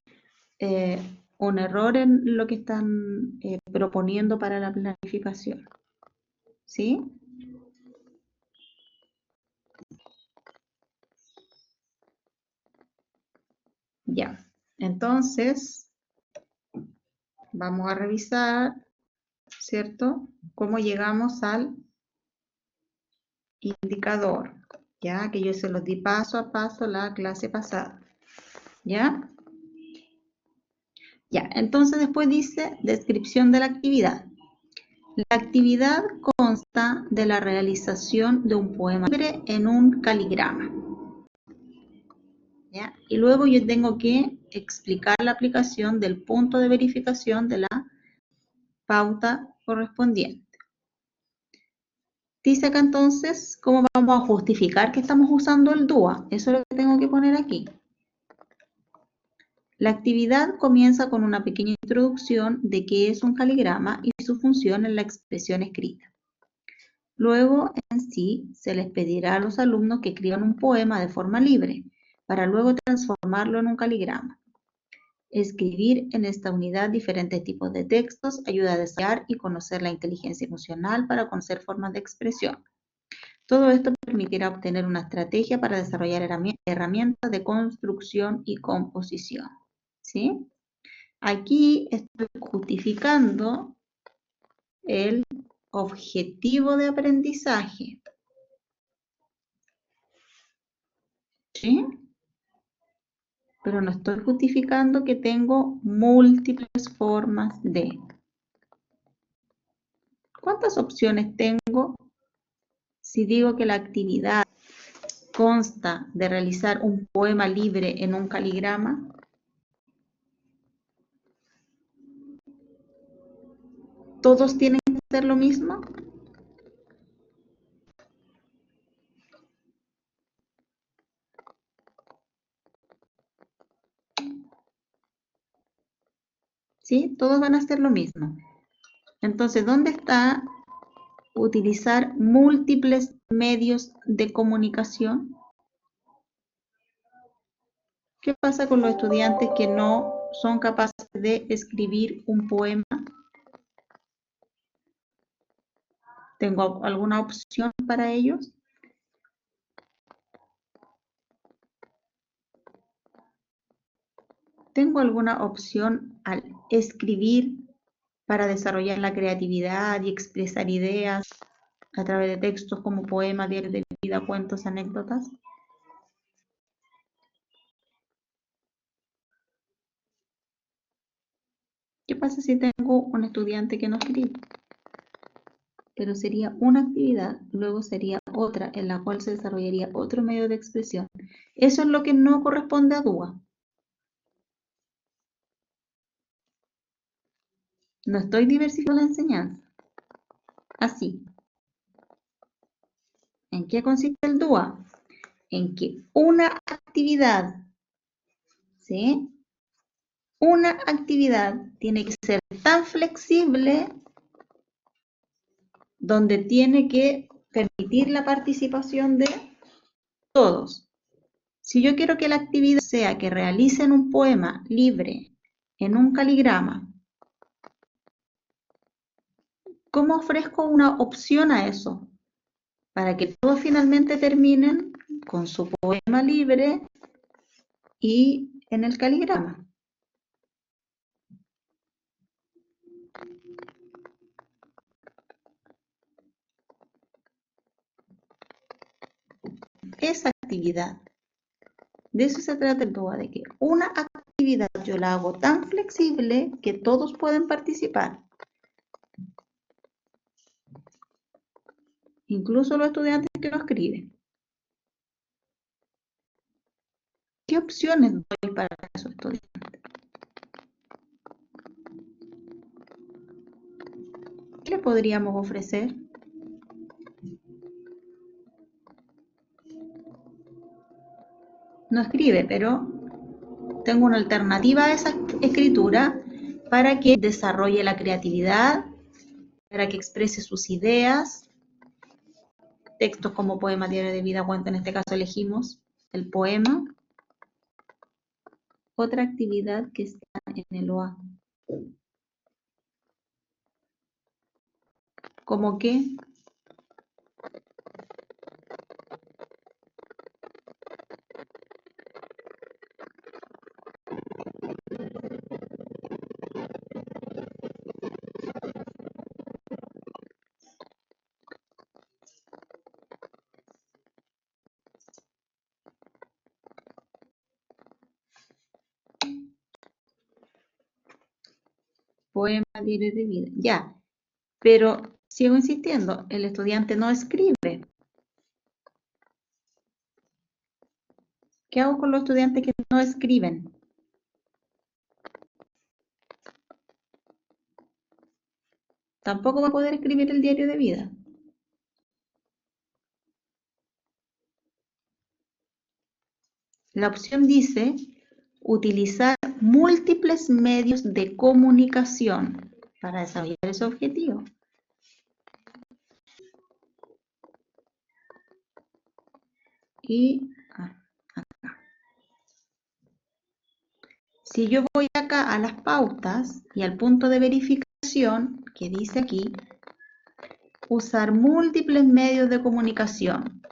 un error en lo que están proponiendo para la planificación. ¿Sí? Ya. Entonces, vamos a revisar, ¿cierto? Cómo llegamos al indicador. Ya que yo se los di paso a paso la clase pasada. ¿Ya? Ya, entonces después dice descripción de la actividad. La actividad consta de la realización de un poema libre en un caligrama. ¿Ya? Y luego yo tengo que explicar la aplicación del punto de verificación de la pauta correspondiente. Dice acá entonces cómo vamos a justificar que estamos usando el DUA. Eso es lo que tengo que poner aquí. La actividad comienza con una pequeña introducción de qué es un caligrama y su función en la expresión escrita. Luego, en sí, se les pedirá a los alumnos que escriban un poema de forma libre, para luego transformarlo en un caligrama. Escribir en esta unidad diferentes tipos de textos ayuda a desarrollar y conocer la inteligencia emocional para conocer formas de expresión. Todo esto permitirá obtener una estrategia para desarrollar herramientas de construcción y composición. ¿Sí? Aquí estoy justificando el objetivo de aprendizaje. ¿Sí? Pero no estoy justificando que tengo múltiples formas de. ¿Cuántas opciones tengo si digo que la actividad consta de realizar un poema libre en un caligrama? ¿Todos tienen que ser lo mismo? ¿Sí? Todos van a ser lo mismo. Entonces, ¿dónde está utilizar múltiples medios de comunicación? ¿Qué pasa con los estudiantes que no son capaces de escribir un poema? ¿Tengo alguna opción para ellos? ¿Tengo alguna opción al escribir para desarrollar la creatividad y expresar ideas a través de textos como poemas, diarios de vida, cuentos, anécdotas? ¿Qué pasa si tengo un estudiante que no escribe? Pero sería una actividad, luego sería otra en la cual se desarrollaría otro medio de expresión. Eso es lo que no corresponde a DUA. No estoy diversificando la enseñanza. Así. ¿En qué consiste el DUA? En que una actividad, ¿sí? Una actividad tiene que ser tan flexible donde tiene que permitir la participación de todos. Si yo quiero que la actividad sea que realicen un poema libre en un caligrama, ¿cómo ofrezco una opción a eso? Para que todos finalmente terminen con su poema libre y en el caligrama. esa actividad. De eso se trata el TOA, de que una actividad yo la hago tan flexible que todos pueden participar. Incluso los estudiantes que no escriben. ¿Qué opciones doy para esos estudiantes? ¿Qué le podríamos ofrecer? No escribe, pero tengo una alternativa a esa escritura para que desarrolle la creatividad, para que exprese sus ideas. Textos como poema, diario de vida, cuento, en este caso elegimos el poema. Otra actividad que está en el OA. ¿Cómo qué? Poema, diario de vida. Ya, pero sigo insistiendo, el estudiante no escribe. ¿Qué hago con los estudiantes que no escriben? Tampoco va a poder escribir el diario de vida. La opción dice utilizar múltiples medios de comunicación para desarrollar ese objetivo. Y acá. Si yo voy acá a las pautas y al punto de verificación, que dice aquí, usar múltiples medios de comunicación,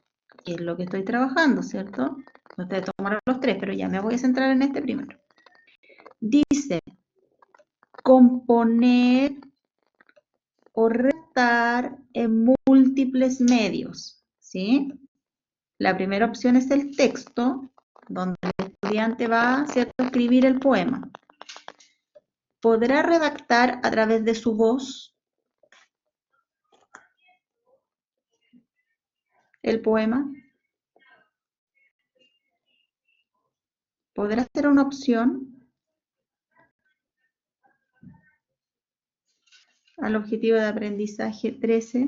que es lo que estoy trabajando, ¿cierto? Ustedes tomaron los tres, pero ya me voy a centrar en este primero. Dice, componer o redactar en múltiples medios, ¿sí? La primera opción es el texto, donde el estudiante va, ¿cierto?, a escribir el poema. ¿Podrá redactar a través de su voz el poema? ¿Podrá ser una opción al objetivo de aprendizaje 13?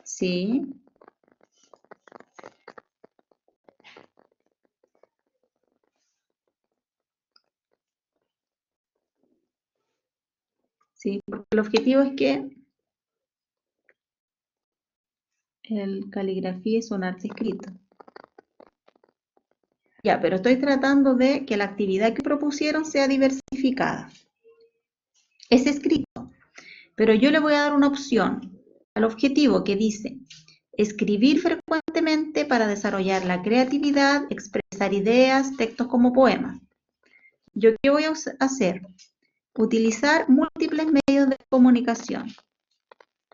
Sí. Sí, porque el objetivo es que el caligrafía es un arte escrito. Ya, pero estoy tratando de que la actividad que propusieron sea diversificada. Es escrito, pero yo le voy a dar una opción al objetivo que dice escribir frecuentemente para desarrollar la creatividad, expresar ideas, textos como poemas. ¿Yo qué voy a hacer? Utilizar múltiples medios de comunicación.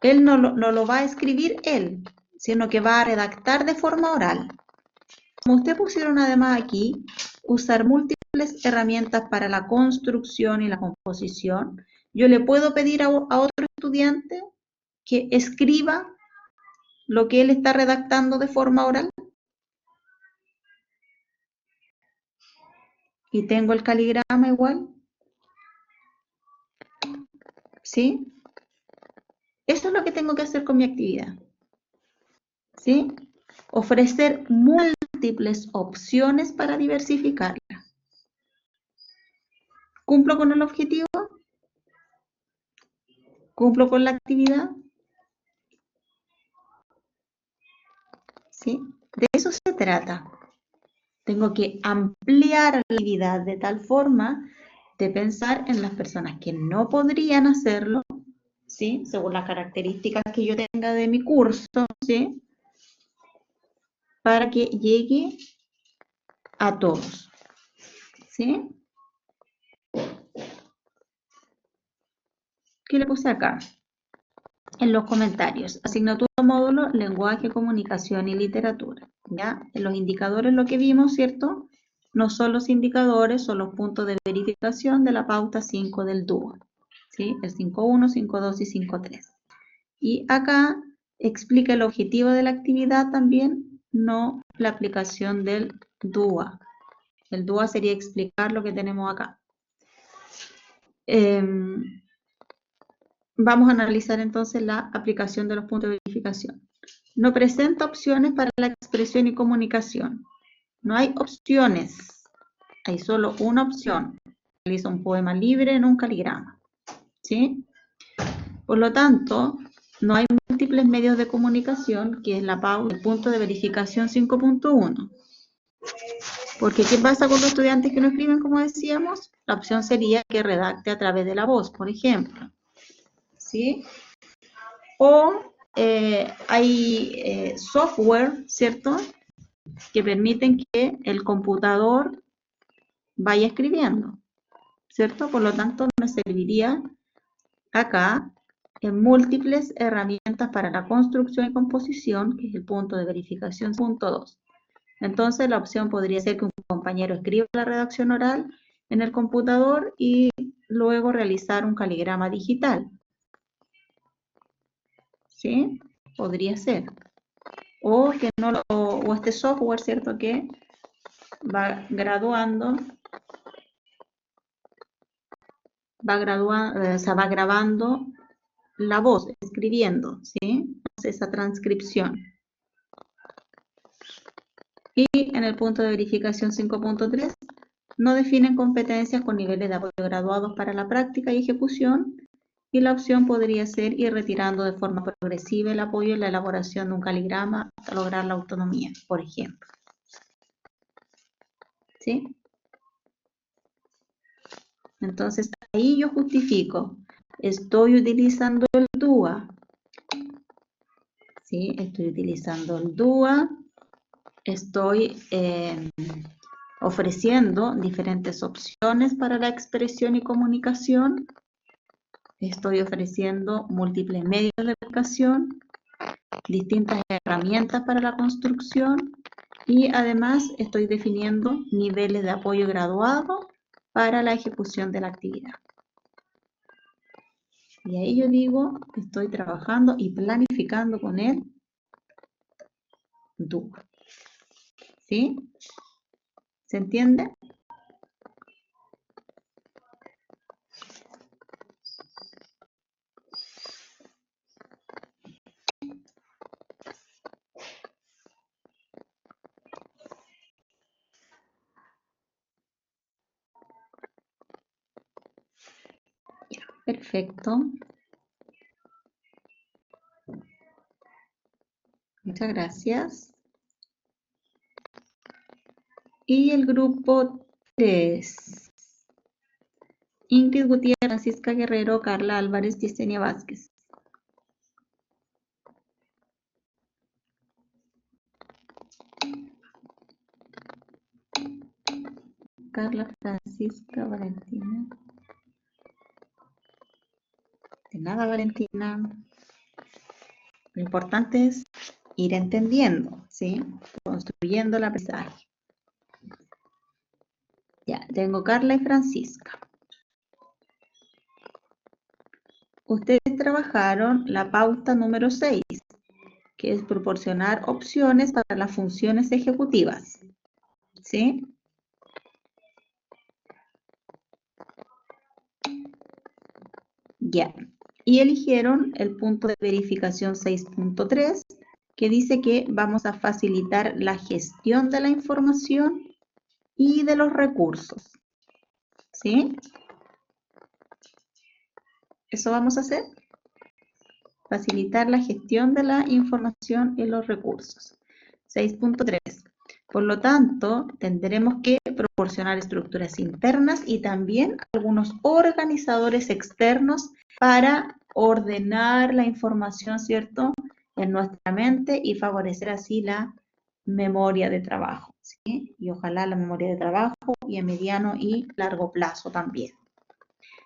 Él no lo va a escribir él, sino que va a redactar de forma oral. Como ustedes pusieron además aquí, usar múltiples herramientas para la construcción y la composición, yo le puedo pedir a otro estudiante que escriba lo que él está redactando de forma oral. Y tengo el caligrama igual. ¿Sí? Eso es lo que tengo que hacer con mi actividad. ¿Sí? Ofrecer múltiples opciones para diversificarla. ¿Cumplo con el objetivo? ¿Cumplo con la actividad? ¿Sí? De eso se trata. Tengo que ampliar la actividad de tal forma de pensar en las personas que no podrían hacerlo, ¿sí?, según las características que yo tenga de mi curso, ¿sí?, para que llegue a todos, ¿sí? ¿Qué le puse acá? en los comentarios. Asignatura módulo, lenguaje, comunicación y literatura. ¿Ya? En los indicadores lo que vimos, ¿cierto? No son los indicadores, son los puntos de verificación de la pauta 5 del DUA. ¿Sí? El 5.1, 5.2 y 5.3. Y acá explica el objetivo de la actividad también, no la aplicación del DUA. El DUA sería explicar lo que tenemos acá. Vamos a analizar entonces la aplicación de los puntos de verificación. No presenta opciones para la expresión y comunicación. No hay opciones. Hay solo una opción. Realiza un poema libre en un caligrama. ¿Sí? Por lo tanto, no hay múltiples medios de comunicación, que es el punto de verificación 5.1. Porque ¿qué pasa con los estudiantes que no escriben, como decíamos? La opción sería que redacte a través de la voz, por ejemplo. ¿Sí? O hay software, ¿cierto?, que permiten que el computador vaya escribiendo, ¿cierto? Por lo tanto, me serviría acá en múltiples herramientas para la construcción y composición, que es el punto de verificación punto 2. Entonces, la opción podría ser que un compañero escriba la redacción oral en el computador y luego realizar un caligrama digital. ¿Sí? Podría ser. O que no o este software, ¿cierto?, que va graduando, o sea, va grabando la voz, escribiendo, ¿sí? Esa transcripción. Y en el punto de verificación 5.3, no definen competencias con niveles de apoyo graduados para la práctica y ejecución, y la opción podría ser ir retirando de forma progresiva el apoyo en la elaboración de un caligrama hasta lograr la autonomía, por ejemplo. ¿Sí? Entonces, ahí yo justifico, estoy utilizando el DUA, ¿sí? Estoy utilizando el DUA, estoy ofreciendo diferentes opciones para la expresión y comunicación, estoy ofreciendo múltiples medios de comunicación, distintas herramientas para la construcción y además estoy definiendo niveles de apoyo graduado para la ejecución de la actividad. Y ahí yo digo, estoy trabajando y planificando con el DUA. ¿Sí? ¿Se entiende? Ya, perfecto. Muchas gracias. Y el grupo 3. Ingrid Gutiérrez, Francisca Guerrero, Carla Álvarez, Yesenia Vázquez. Carla, Francisca, Valentina. De nada, Valentina. Lo importante es ir entendiendo, ¿sí? Construyendo el aprendizaje. Ya, tengo Carla y Francisca. Ustedes trabajaron la pauta número 6, que es proporcionar opciones para las funciones ejecutivas, ¿sí? Ya. Y eligieron el punto de verificación 6.3, que dice que vamos a facilitar la gestión de la información y de los recursos, ¿sí? Eso vamos a hacer. Facilitar la gestión de la información y los recursos. 6.3. Por lo tanto, tendremos que proporcionar estructuras internas y también algunos organizadores externos para ordenar la información, ¿cierto?, en nuestra mente y favorecer así la memoria de trabajo, ¿sí? Y ojalá la memoria de trabajo y a mediano y largo plazo también.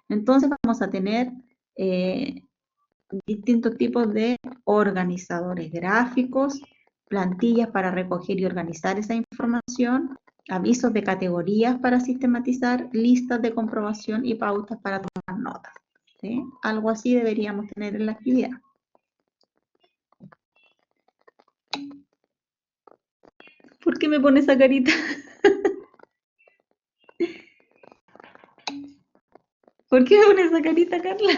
Entonces vamos a tener distintos tipos de organizadores gráficos, plantillas para recoger y organizar esa información, avisos de categorías para sistematizar, listas de comprobación y pautas para tomar notas. ¿Sí? Algo así deberíamos tener en la actividad. ¿Por qué me pone esa carita? ¿Por qué me pone esa carita, Carla?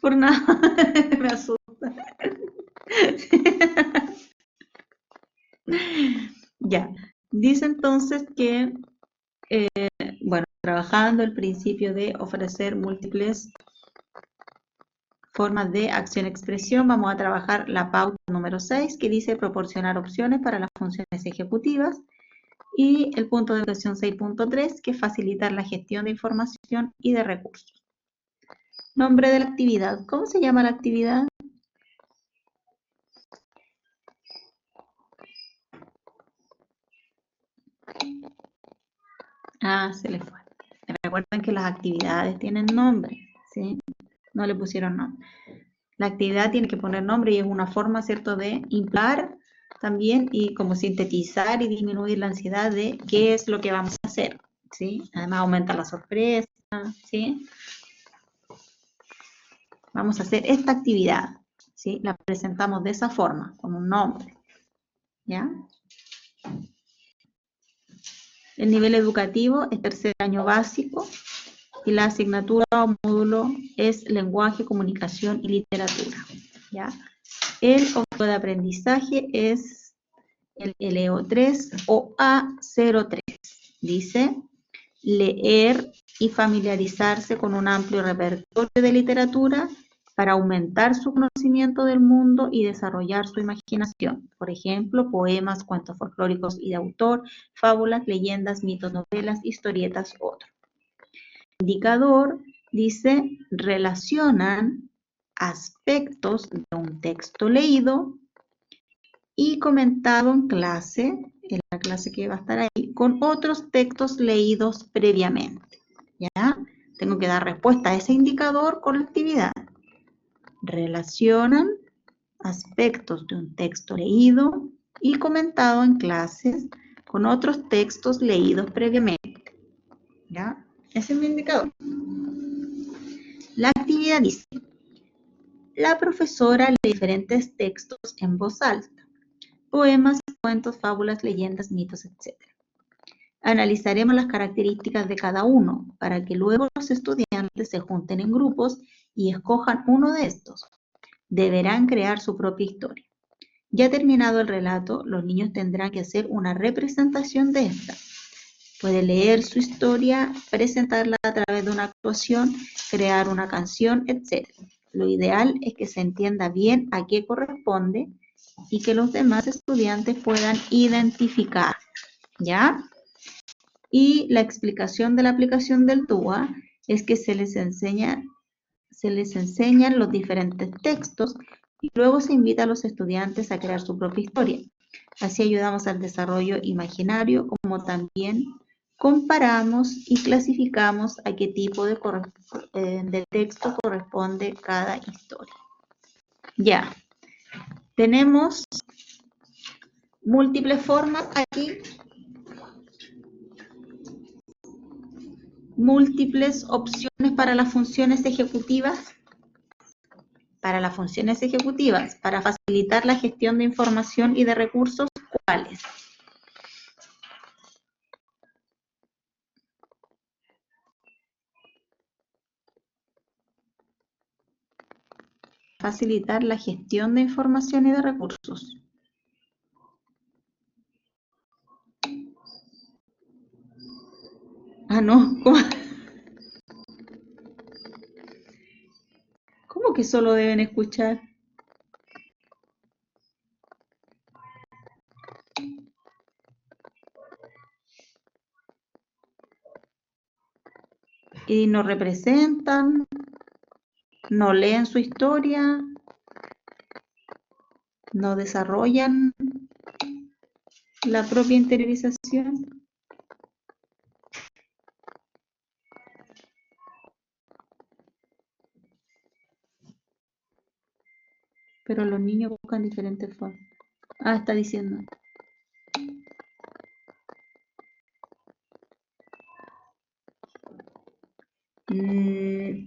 Por nada, me asusta. Ya, dice entonces que, bueno, trabajando el principio de ofrecer múltiples formas de acción-expresión, vamos a trabajar la pauta número 6, que dice proporcionar opciones para las funciones ejecutivas, y el punto de educación 6.3, que es facilitar la gestión de información y de recursos. Nombre de la actividad. ¿Cómo se llama la actividad? Ah, se le fue. Recuerden que las actividades tienen nombre, ¿sí? No le pusieron nombre. La actividad tiene que poner nombre y es una forma, ¿cierto?, de implar también y como sintetizar y disminuir la ansiedad de qué es lo que vamos a hacer, ¿sí? Además aumenta la sorpresa, ¿sí? Vamos a hacer esta actividad, ¿sí? La presentamos de esa forma, con un nombre, ¿ya? El nivel educativo es tercer año básico y la asignatura o módulo es lenguaje, comunicación y literatura, ¿ya? El objetivo de aprendizaje es el LO3 o A03. Dice, leer y familiarizarse con un amplio repertorio de literatura para aumentar su conocimiento del mundo y desarrollar su imaginación. Por ejemplo, poemas, cuentos folclóricos y de autor, fábulas, leyendas, mitos, novelas, historietas, otros. Indicador dice, relacionan aspectos de un texto leído y comentado en la clase que va a estar ahí, con otros textos leídos previamente. ¿Ya? Tengo que dar respuesta a ese indicador con la actividad. Relacionan aspectos de un texto leído y comentado en clases con otros textos leídos previamente. ¿Ya? Ese es mi indicador. La actividad dice, la profesora lee diferentes textos en voz alta. Poemas, cuentos, fábulas, leyendas, mitos, etc. Analizaremos las características de cada uno para que luego los estudiantes se junten en grupos y escojan uno de estos. Deberán crear su propia historia. Ya terminado el relato, los niños tendrán que hacer una representación de esta. Puede leer su historia, presentarla a través de una actuación, crear una canción, etc. Lo ideal es que se entienda bien a qué corresponde y que los demás estudiantes puedan identificar, ¿ya? Y la explicación de la aplicación del TUA es que se les enseñan los diferentes textos y luego se invita a los estudiantes a crear su propia historia. Así ayudamos al desarrollo imaginario, como también comparamos y clasificamos a qué tipo de texto corresponde cada historia. Ya, tenemos múltiples formas aquí, múltiples opciones para las funciones ejecutivas. Para las funciones ejecutivas, para facilitar la gestión de información y de recursos, ¿cuáles? Facilitar la gestión de información y de recursos. Ah, no, ¿cómo que solo deben escuchar? Y no representan, no leen su historia, no desarrollan la propia interiorización. Pero los niños buscan diferentes formas. Ah, está diciendo.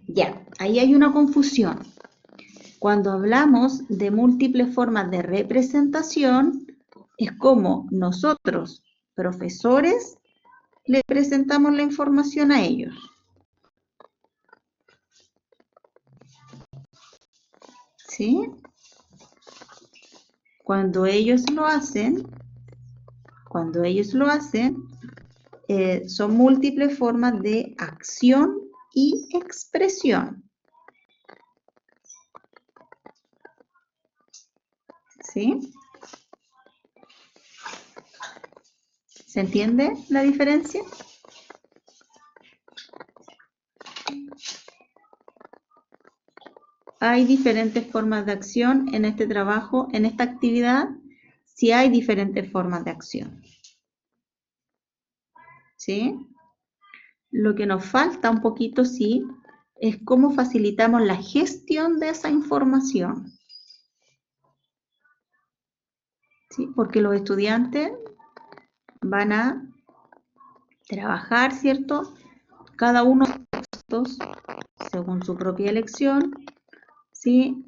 Ya, ahí hay una confusión. Cuando hablamos de múltiples formas de representación, es como nosotros, profesores, le presentamos la información a ellos. ¿Sí? Cuando ellos lo hacen, son múltiples formas de acción y expresión. ¿Sí? ¿Se entiende la diferencia? Hay diferentes formas de acción en este trabajo, en esta actividad, sí hay diferentes formas de acción. ¿Sí? Lo que nos falta un poquito, sí, es cómo facilitamos la gestión de esa información. ¿Sí? Porque los estudiantes van a trabajar, ¿cierto? Cada uno de estos según su propia elección, ¿sí?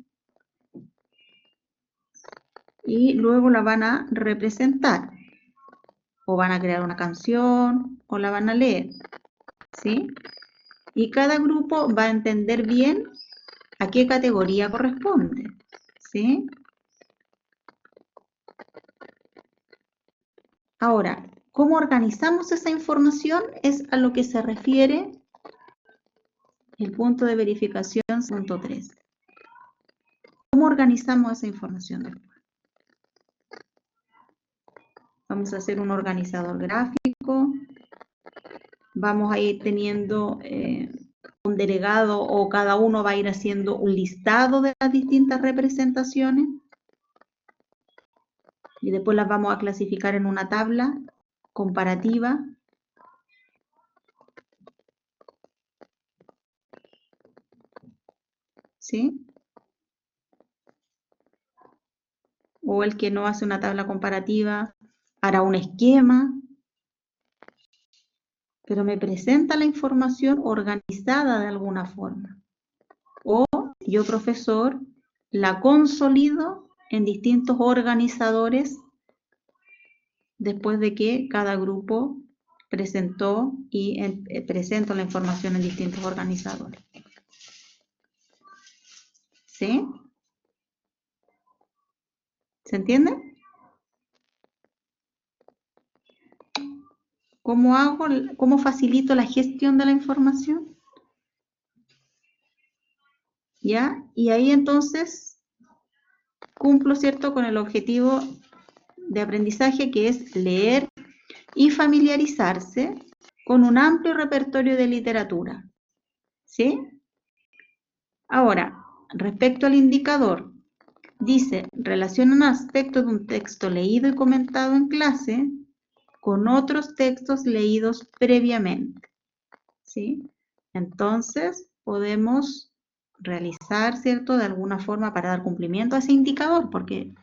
Y luego la van a representar. O van a crear una canción, o la van a leer, ¿sí? Y cada grupo va a entender bien a qué categoría corresponde, ¿sí? Ahora, ¿cómo organizamos esa información? Es a lo que se refiere el punto de verificación punto 3. ¿Cómo organizamos esa información después? Vamos a hacer un organizador gráfico, vamos a ir teniendo un delegado o cada uno va a ir haciendo un listado de las distintas representaciones y después las vamos a clasificar en una tabla comparativa. ¿Sí? O el que no hace una tabla comparativa hará un esquema, pero me presenta la información organizada de alguna forma. O yo, profesor, la consolido en distintos organizadores después de que cada grupo presentó y presento la información en distintos organizadores. ¿Sí? ¿Se entiende? ¿Cómo facilito la gestión de la información? ¿Ya? Y ahí entonces cumplo, ¿cierto?, con el objetivo de aprendizaje que es leer y familiarizarse con un amplio repertorio de literatura. ¿Sí? Ahora, respecto al indicador, dice, relacionan aspectos de un texto leído y comentado en clase con otros textos leídos previamente. ¿Sí? Entonces, podemos realizar, ¿cierto?, de alguna forma para dar cumplimiento a ese indicador, porque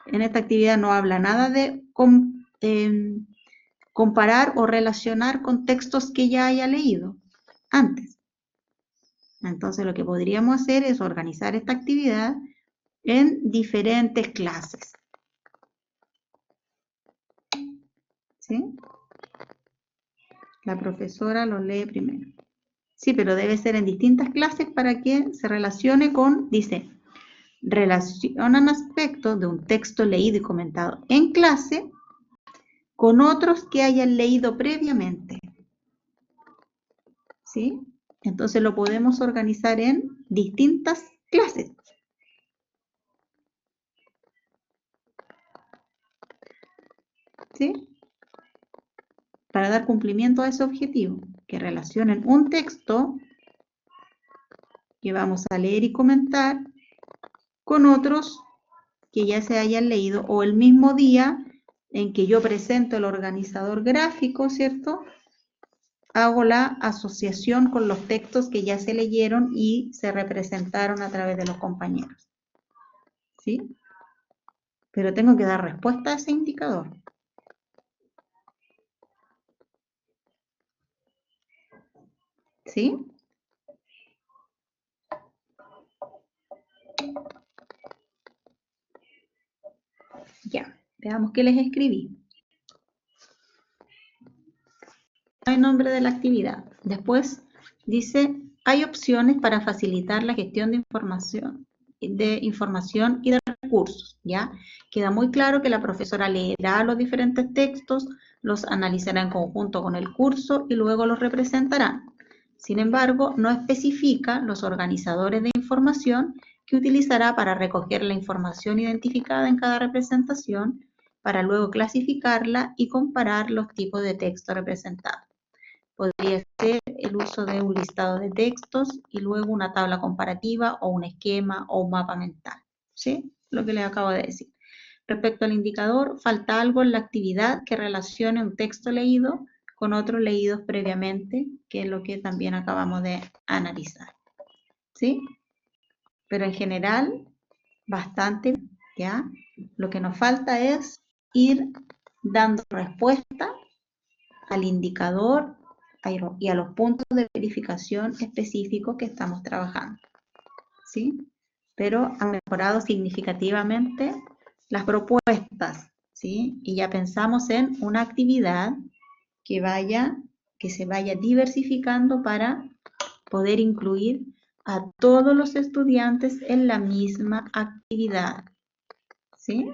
en esta actividad no habla nada de comparar o relacionar con textos que ya haya leído antes. Entonces, lo que podríamos hacer es organizar esta actividad en diferentes clases. ¿Sí? La profesora lo lee primero. Sí, pero debe ser en distintas clases para que se relacione con, dice, relacionan aspectos de un texto leído y comentado en clase con otros que hayan leído previamente. ¿Sí? Entonces lo podemos organizar en distintas clases. ¿Sí? Para dar cumplimiento a ese objetivo, que relacionen un texto que vamos a leer y comentar con otros que ya se hayan leído o el mismo día en que yo presento el organizador gráfico, ¿cierto? Hago la asociación con los textos que ya se leyeron y se representaron a través de los compañeros. ¿sí? Pero tengo que dar respuesta a ese indicador. ¿Sí? Ya, veamos qué les escribí. El nombre de la actividad. Después dice, hay opciones para facilitar la gestión de información y de recursos, ¿ya? Queda muy claro que la profesora leerá los diferentes textos, los analizará en conjunto con el curso y luego los representará. Sin embargo, no especifica los organizadores de información que utilizará para recoger la información identificada en cada representación, para luego clasificarla y comparar los tipos de texto representados. Podría ser el uso de un listado de textos y luego una tabla comparativa o un esquema o un mapa mental. ¿Sí? Lo que les acabo de decir. Respecto al indicador, falta algo en la actividad que relacione un texto leído con otros leídos previamente, que es lo que también acabamos de analizar. ¿Sí? Pero en general, bastante, ¿ya? Lo que nos falta es ir dando respuesta al indicador y a los puntos de verificación específicos que estamos trabajando, ¿sí? Pero han mejorado significativamente las propuestas, ¿sí? Y ya pensamos en una actividad que se vaya diversificando para poder incluir a todos los estudiantes en la misma actividad, ¿sí?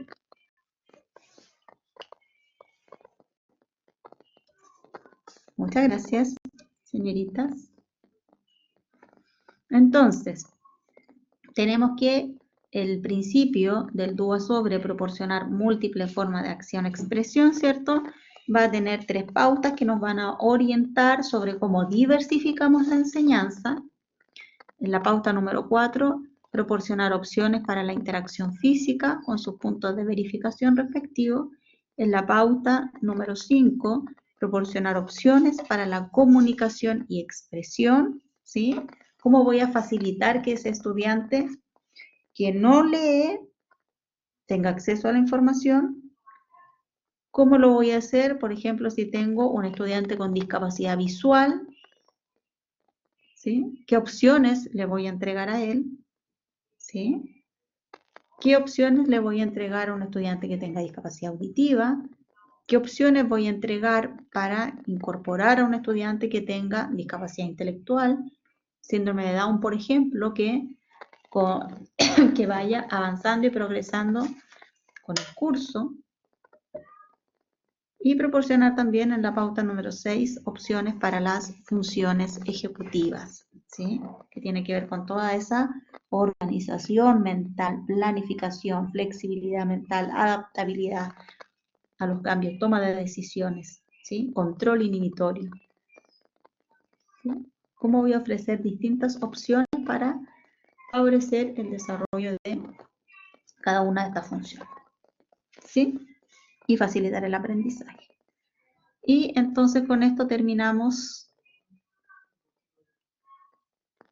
Muchas gracias, señoritas. Entonces, tenemos que el principio del DUA sobre proporcionar múltiples formas de acción-expresión, ¿cierto? Va a tener 3 pautas que nos van a orientar sobre cómo diversificamos la enseñanza. En la pauta número 4, proporcionar opciones para la interacción física con sus puntos de verificación respectivos. En la pauta número 5, proporcionar opciones para la comunicación y expresión, ¿sí? ¿Cómo voy a facilitar que ese estudiante que no lee tenga acceso a la información? ¿Cómo lo voy a hacer? Por ejemplo, si tengo un estudiante con discapacidad visual, ¿sí? ¿Qué opciones le voy a entregar a él? ¿Sí? ¿Qué opciones le voy a entregar a un estudiante que tenga discapacidad auditiva? ¿Qué opciones voy a entregar para incorporar a un estudiante que tenga discapacidad intelectual? Síndrome de Down, por ejemplo, que vaya avanzando y progresando con el curso. Y proporcionar también en la pauta número 6 opciones para las funciones ejecutivas, ¿sí? Que tiene que ver con toda esa organización mental, planificación, flexibilidad mental, adaptabilidad a los cambios, toma de decisiones, ¿sí? Control inhibitorio. ¿Sí? ¿Cómo voy a ofrecer distintas opciones para favorecer el desarrollo de cada una de estas funciones? ¿Sí? Y facilitar el aprendizaje. Y entonces con esto terminamos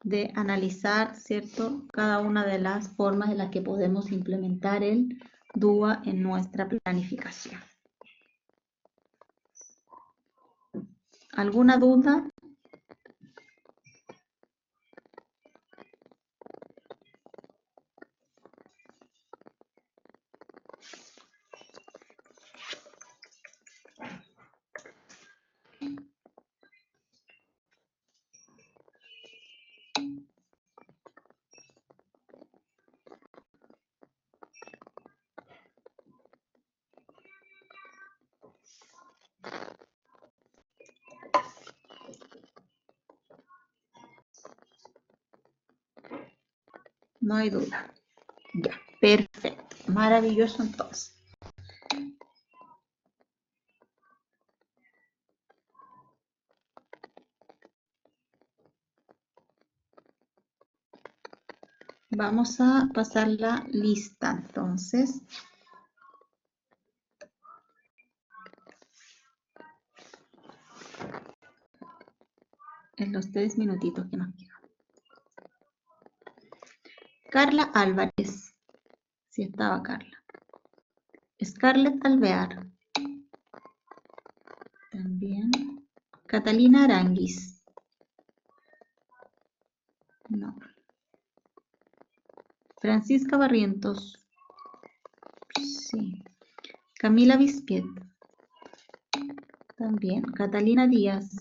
de analizar, ¿cierto?, cada una de las formas en las que podemos implementar el DUA en nuestra planificación. ¿Alguna duda? No hay duda. Ya, perfecto. Maravilloso entonces. Vamos a pasar la lista entonces. En los 3 minutitos que nos quedan. Carla Álvarez. Sí estaba Carla. Scarlett Alvear. También. Catalina Aranguis. No. Francisca Barrientos. Sí. Camila Bisquet. También. Catalina Díaz.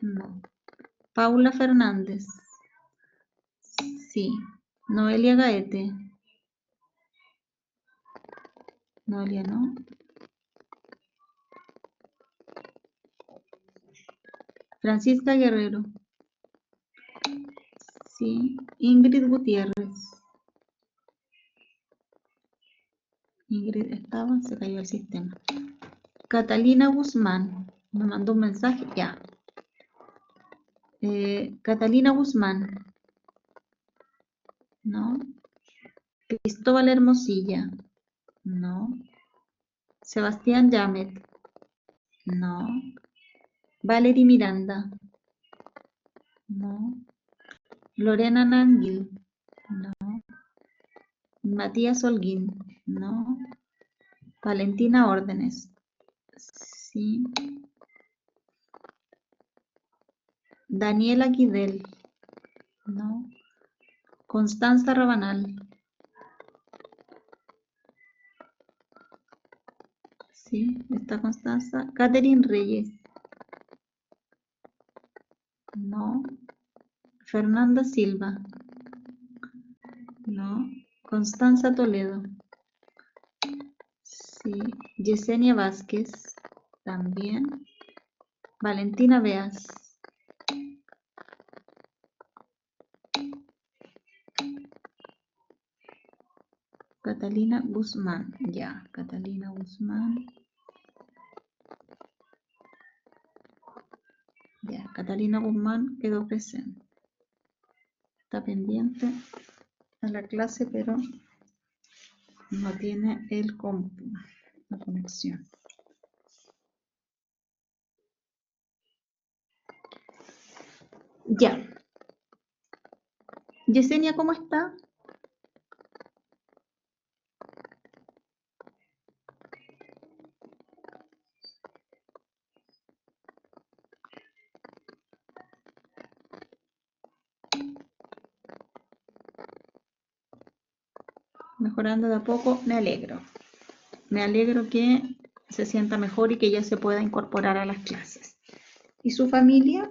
No. Paula Fernández. Sí. Noelia Gaete. Noelia no. Francisca Guerrero. Sí. Ingrid Gutiérrez. Ingrid estaba, se cayó el sistema. Catalina Guzmán. Me mandó un mensaje. Ya. Catalina Guzmán. No. Cristóbal Hermosilla. No. Sebastián Yamet. No. Valerie Miranda. No. Lorena Nanguil. No. Matías Holguín. No. Valentina Órdenes. Sí. Daniela Guidel. No. Constanza Rabanal. Sí, está Constanza. Catherine Reyes. No. Fernanda Silva. No. Constanza Toledo. Sí. Yesenia Vázquez. También. Valentina Beas. Catalina Guzmán. Ya, Catalina Guzmán. Ya, Catalina Guzmán quedó presente. Está pendiente a la clase, pero no tiene el compu, la conexión. Ya. Yesenia, ¿cómo está? Mejorando de a poco, me alegro. Me alegro que se sienta mejor y que ya se pueda incorporar a las clases. ¿Y su familia?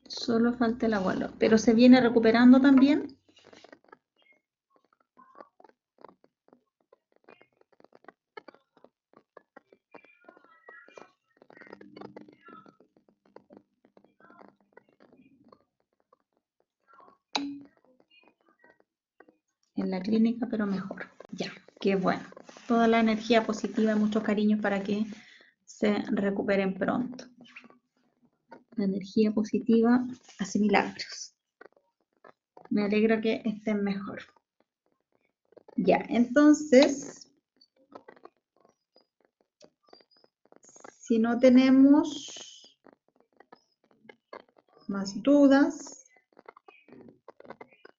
Solo falta el abuelo. ¿Pero se viene recuperando también? En la clínica, pero mejor. Ya, qué bueno. Toda la energía positiva y muchos cariños para que se recuperen pronto. La energía positiva hace milagros. Me alegra que estén mejor. Ya, entonces, si no tenemos más dudas,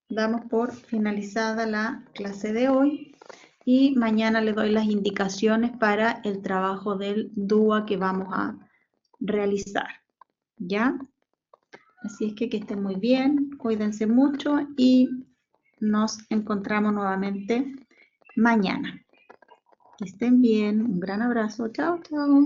damos por finalizada la clase de hoy y mañana le doy las indicaciones para el trabajo del DUA que vamos a realizar. ¿Ya? Así es que estén muy bien, cuídense mucho y nos encontramos nuevamente mañana. Que estén bien, un gran abrazo, chao, chao.